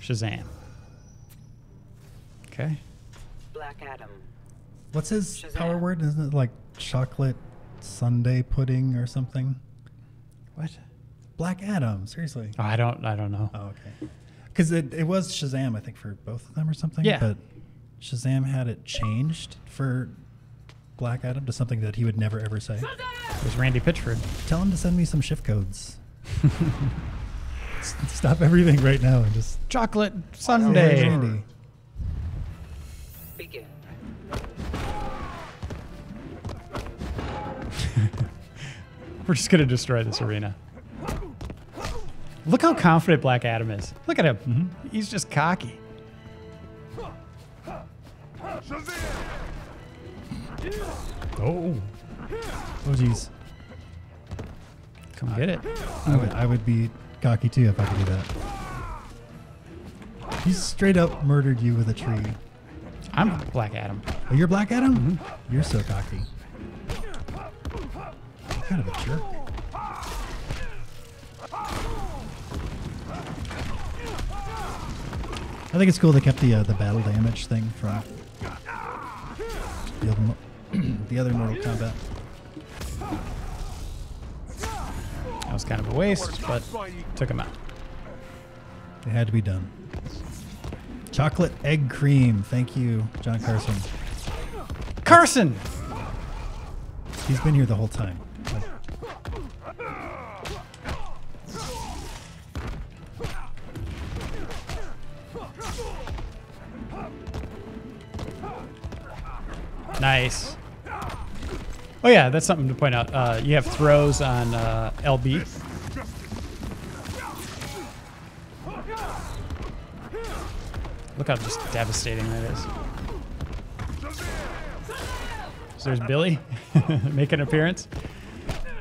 Shazam. Okay. Black Adam. What's his Shazam. power word? Isn't it like chocolate sundae pudding or something? What? Black Adam. Seriously. Oh, I don't know. Oh, okay. Because it was Shazam, I think, for both of them or something. Yeah. But Shazam had it changed for Black Adam to something that he would never ever say. It was Randy Pitchford. Tell him to send me some shift codes. Stop everything right now and just Chocolate Sunday. Randy. Begin. We're just gonna destroy this arena. Look how confident Black Adam is. Look at him. Mm-hmm. He's just cocky. Oh. Oh, geez. Come get it. I would be cocky too if I could do that. He straight up murdered you with a tree. I'm Black Adam. Oh, you're Black Adam? Mm-hmm. You're so cocky. You're kind of a jerk. I think it's cool they kept the battle damage thing from the other Mortal Kombat. was kind of a waste, but took him out. It had to be done. Chocolate egg cream. Thank you, John Carson. Carson! He's been here the whole time. Nice. Oh yeah, that's something to point out. You have throws on LB. Look how just devastating that is. So there's Billy make an appearance.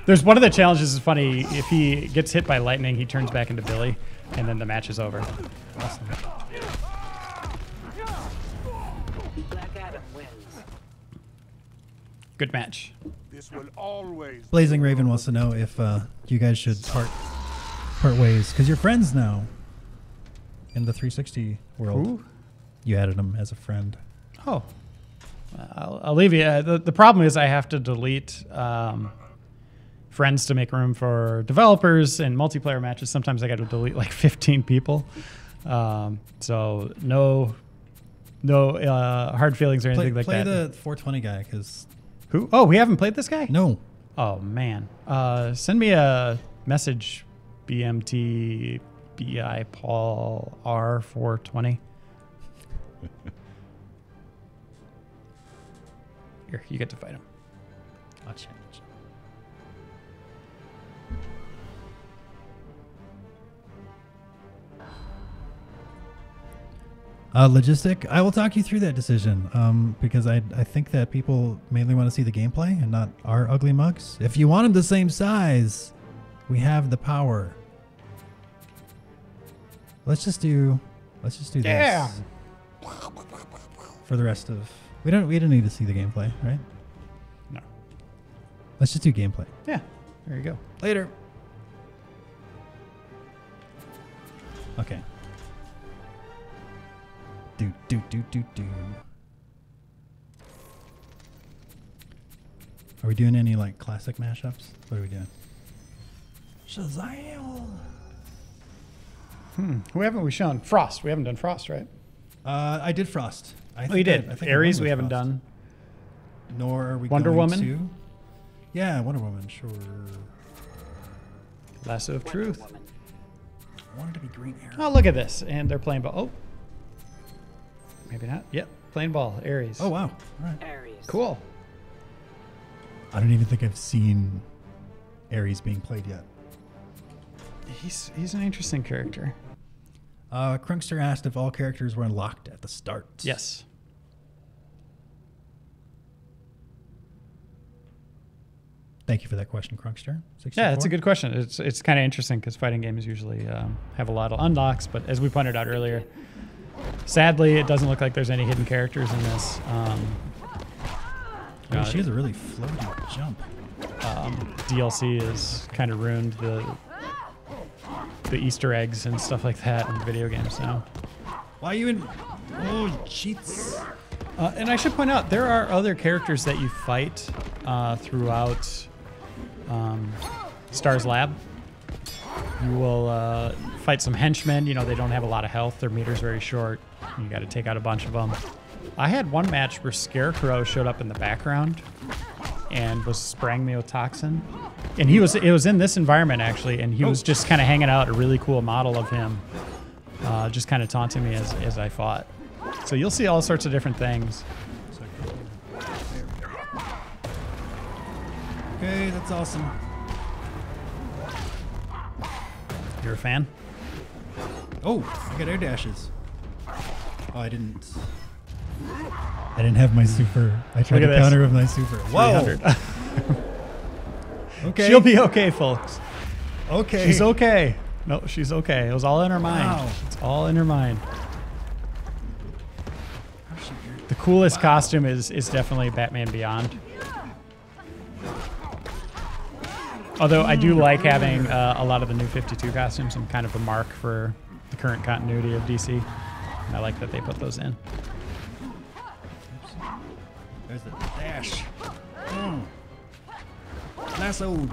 There's one of the challenges is funny. If he gets hit by lightning, he turns back into Billy, and then the match is over. Awesome. Black Adam wins. Good match. This will always. Blazing Raven wants to know if you guys should part ways because you're friends now. In the 360 world, Ooh. You added him as a friend. Oh, I'll leave you. The problem is I have to delete friends to make room for developers and multiplayer matches. Sometimes I got to delete like 15 people. So no hard feelings or anything like that. Play the 420 guy because who? Oh, we haven't played this guy? no. Oh man. Send me a message, BMT BI Paul R420. Here, you get to fight him. I'll change. Logistic, I will talk you through that decision because I think that people mainly want to see the gameplay and not our ugly mugs. If you want them the same size, we have the power. Let's just do Yeah. this for the rest of. We don't need to see the gameplay, right? No. Let's just do gameplay. Yeah. There you go. Later. Okay. Do. Are we doing any like classic mashups? What are we doing? Shazam! Who haven't we shown? Frost. We haven't done Frost, right? I did Frost. I Oh, you did. I Aries I won we with haven't Frost. done. Nor are we Wonder going Woman? to. Yeah, Wonder Woman, sure. Lasso of Truth. Wonder Woman. I wanted to be Green Arrow. Oh, look at this. And they're playing ball. Oh. Maybe not. Yep. Playing ball. Aries. Oh, wow. All right. Aries. Cool. I don't even think I've seen Aries being played yet. He's an interesting character. Crunkster asked if all characters were unlocked at the start. Yes. Thank you for that question, Crunkster. 64. Yeah, it's a good question. It's kind of interesting because fighting games usually have a lot of unlocks, but as we pointed out earlier, sadly, it doesn't look like there's any hidden characters in this. Oh, she has a really floaty jump. DLC has kind of ruined the Easter eggs and stuff like that in video games now. Why are you in? Oh, cheats. And I should point out, there are other characters that you fight throughout Star's Lab. You will fight some henchmen. You know, they don't have a lot of health. Their meter's very short. You got to take out a bunch of them. I had one match where Scarecrow showed up in the background and was spraying me with toxin. And it was in this environment, actually, and he was just kind of hanging out, a really cool model of him, just kind of taunting me as I fought. So you'll see all sorts of different things. Okay, that's awesome. You're a fan? Oh, I got air dashes. Oh, I didn't have my super. I tried Look to at counter with my super. Whoa. 300. Okay. She'll be okay, folks. Okay. She's okay. No, she's okay. It was all in her mind. Wow. It's all in her mind. The coolest costume is definitely Batman Beyond. Although I do like having a lot of the new 52 costumes. I'm kind of a mark for the current continuity of DC. I like that they put those in. There's the dash. Lassoed.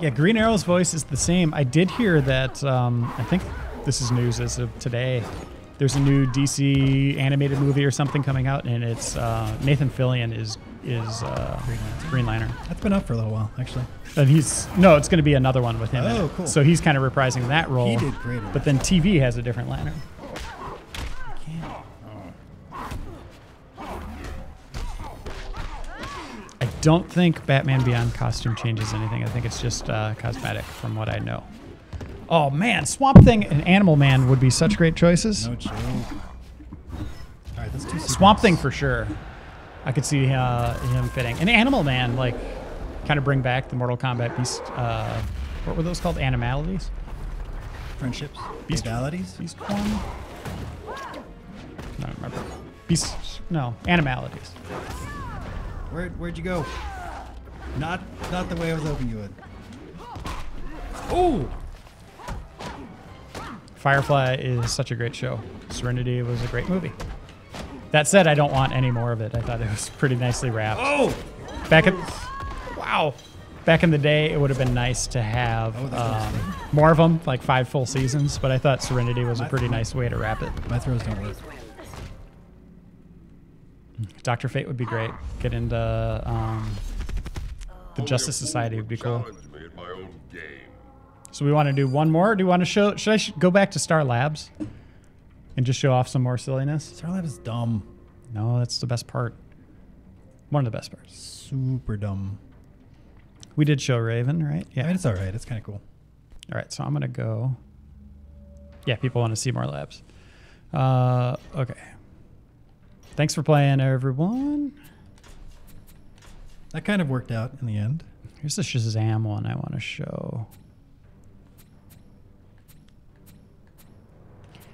Yeah, Green Arrow's voice is the same. I did hear that, I think this is news as of today, there's a new DC animated movie or something coming out, and it's Nathan Fillion is Green Lantern. That's been up for a little while, actually. And it's going to be another one with him. in Oh, it. cool. So he's kind of reprising that role. He did great. But then TV has a different Lantern. I don't think Batman Beyond costume changes anything. I think it's just cosmetic from what I know. Oh man, Swamp Thing and Animal Man would be such great choices. No joke. All right, that's two. Swamp Thing for sure. I could see him fitting. And Animal Man, like, kind of bring back the Mortal Kombat Beast. What were those called? Animalities? Friendships. Beast Beastalities? Beast one? I don't remember. Beast. No, Animalities. Where'd you go? Not the way I was hoping you would. Ooh! Firefly is such a great show. Serenity was a great movie. That said, I don't want any more of it. I thought it was pretty nicely wrapped. Oh! Wow. Back in the day, it would have been nice to have more of them, like 5 full seasons, but I thought Serenity was a pretty nice way to wrap it. My throws don't work. Dr. Fate would be great. Get into the Justice Society would be cool. So we want to do one more? Do you want to show? Should I go back to Star Labs and just show off some more silliness? Star Labs is dumb. No, that's the best part. One of the best parts. Super dumb. We did show Raven, right? Yeah. I mean, it's all right. It's kind of cool. All right, so I'm going to go. Yeah, people want to see more labs. Okay. Thanks for playing, everyone. That kind of worked out in the end. Here's the Shazam one I want to show.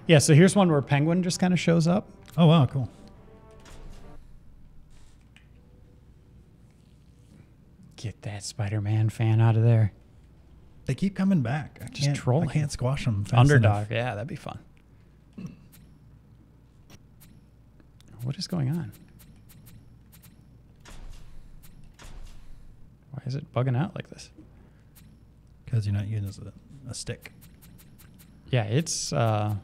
Yeah, so here's one where Penguin just kind of shows up. Oh, wow, cool. Get that Spider-Man fan out of there. They keep coming back. Just trolling. I can't squash them fast Underdog, enough. yeah, that'd be fun. What is going on? Why is it bugging out like this? Because you're not using a stick. Yeah, it's, I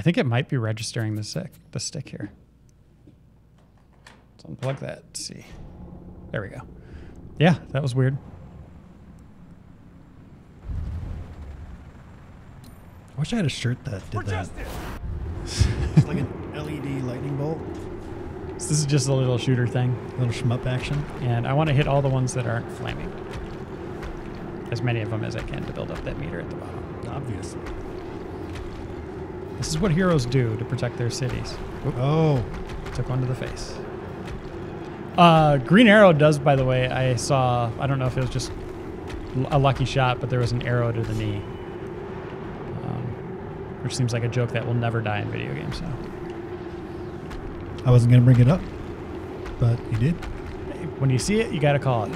think it might be registering the stick here. Let's unplug that, let's see. There we go. Yeah, that was weird. I wish I had a shirt that did that. It's like an LED lightning bolt. So this is just a little shooter thing. Little shmup action. And I want to hit all the ones that aren't flaming. As many of them as I can to build up that meter at the bottom. Obviously. This is what heroes do to protect their cities. Oop. Oh. Took one to the face. Green Arrow does, by the way, I saw, I don't know if it was just a lucky shot, but there was an arrow to the knee. Which seems like a joke that will never die in video games. So. I wasn't going to bring it up, but you did. When you see it, you got to call it.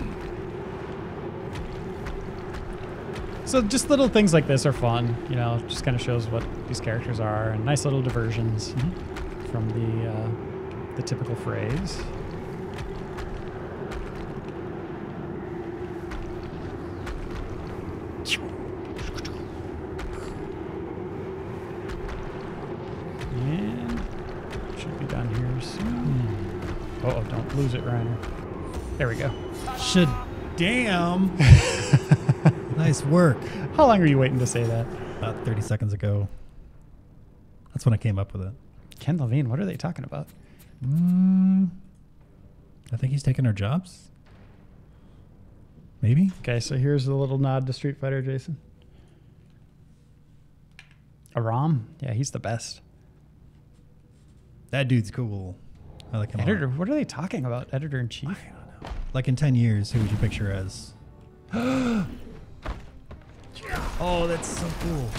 So just little things like this are fun, you know, just kind of shows what these characters are, and nice little diversions from the typical phrase. And should be done here soon. Uh-oh, don't lose it, Reiner. There we go. Damn. Nice work. How long are you waiting to say that? About 30 seconds ago. That's when I came up with it. Ken Levine, what are they talking about? I think he's taking our jobs. Maybe. Okay, so here's a little nod to Street Fighter, Jason. Aram? Yeah, he's the best. That dude's cool. I like him. Editor, what are they talking about? Editor-in-Chief? I don't know. Like in 10 years, who would you picture as? Oh, that's so cool.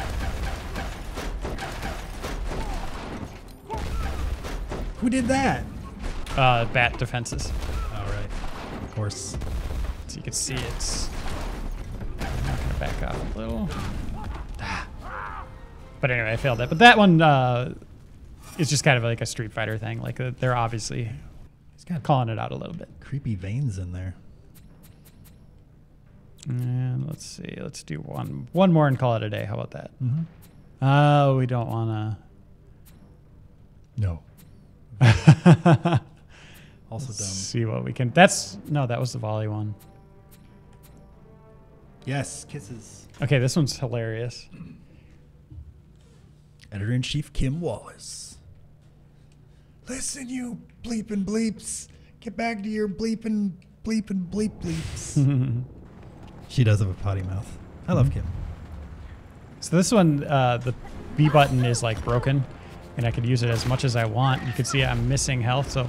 Who did that? Bat defenses. All right. Of course. So you can see it's... I'm not going to back off a little. But anyway, I failed that. But that one is just kind of like a Street Fighter thing. Like they're obviously He's got calling it out a little bit. creepy veins in there. And let's see. Let's do one more and call it a day. How about that? Mm-hmm. Oh, we don't want No. to. Also Let's dumb. see what we can. No, that was the volley one. Yes, kisses. Okay, this one's hilarious. Editor-in-Chief Kim Wallace. Listen, you bleeping bleeps. Get back to your bleeping bleeps. She does have a potty mouth. I love Kim. So this one, the B button is like broken, and I could use it as much as I want. You can see I'm missing health, so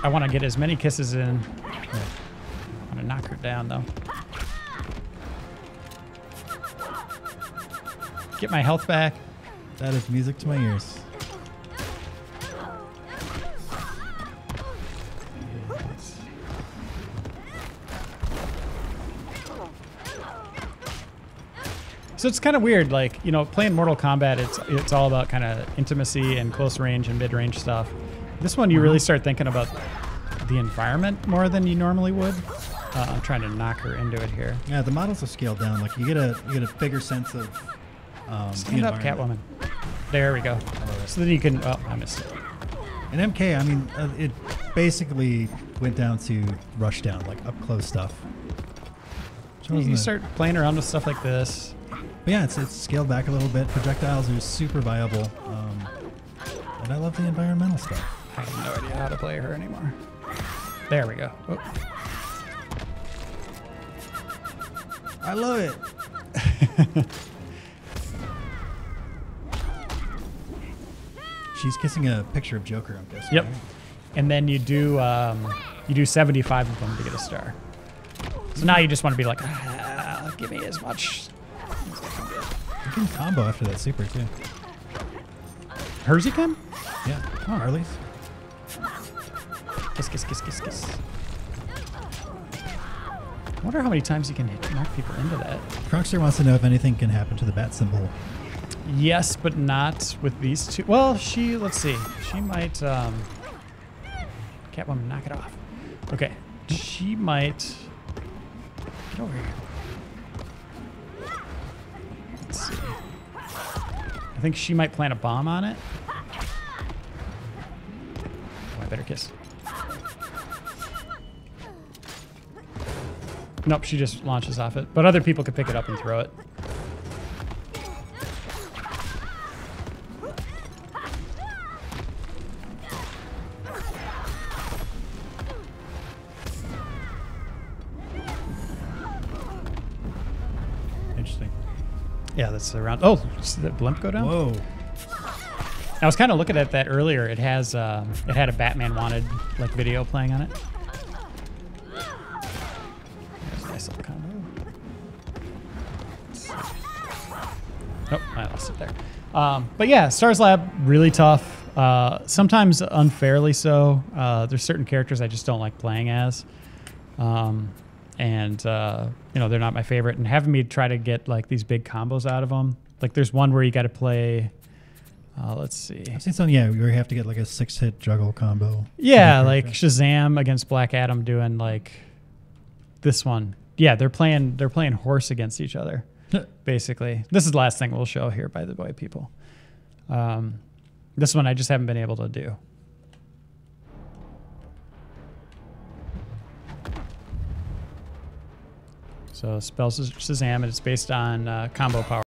I want to get as many kisses in. I'm gonna knock her down though. Get my health back. That is music to my ears. So it's kind of weird, like, you know, playing Mortal Kombat, it's all about kind of intimacy and close range and mid-range stuff. This one, you really start thinking about the environment more than you normally would. I'm trying to knock her into it here. Yeah, the models are scaled down. Like you get a bigger sense of Stand up, Catwoman. There we go. So then you can. Oh, I missed it. In MK, I mean, it basically went down to rush down, like up close stuff. You start playing around with stuff like this. But yeah, it's scaled back a little bit. Projectiles are super viable, and I love the environmental stuff. I have no idea how to play her anymore. There we go. Oh. I love it. She's kissing a picture of Joker, I'm guessing. Yep. Right? And then you do 75 of them to get a star. So now you just want to be like, give me as much. You can combo after that super too. Hers you can? Yeah. Oh, Harley's. Kiss, kiss, kiss, kiss, kiss. I wonder how many times you can knock people into that. Crunkster wants to know if anything can happen to the bat symbol. Yes, but not with these two. Well, let's see. She might, Catwoman, knock it off. Okay. She might, get over here. Let's see. I think she might plant a bomb on it. Oh, I better kiss. Nope, she just launches off it. But other people could pick it up and throw it. Interesting. Yeah, that's the round. Oh, did the blimp go down? Whoa. I was kind of looking at that earlier. It had a Batman Wanted like video playing on it. There's a nice little combo. Oh, I lost it there. But yeah, Stars Lab, really tough. Sometimes unfairly so. There's certain characters I just don't like playing as. And you know, they're not my favorite. And having me try to get like these big combos out of them. Like there's one where you got to play, let's see. I've seen some, yeah, where you have to get like a 6-hit juggle combo. Yeah, like Shazam against Black Adam doing like this one. Yeah, they're playing horse against each other, basically. This is the last thing we'll show here, by the way, people. This one I just haven't been able to do. So spells Shazam, and it's based on combo power.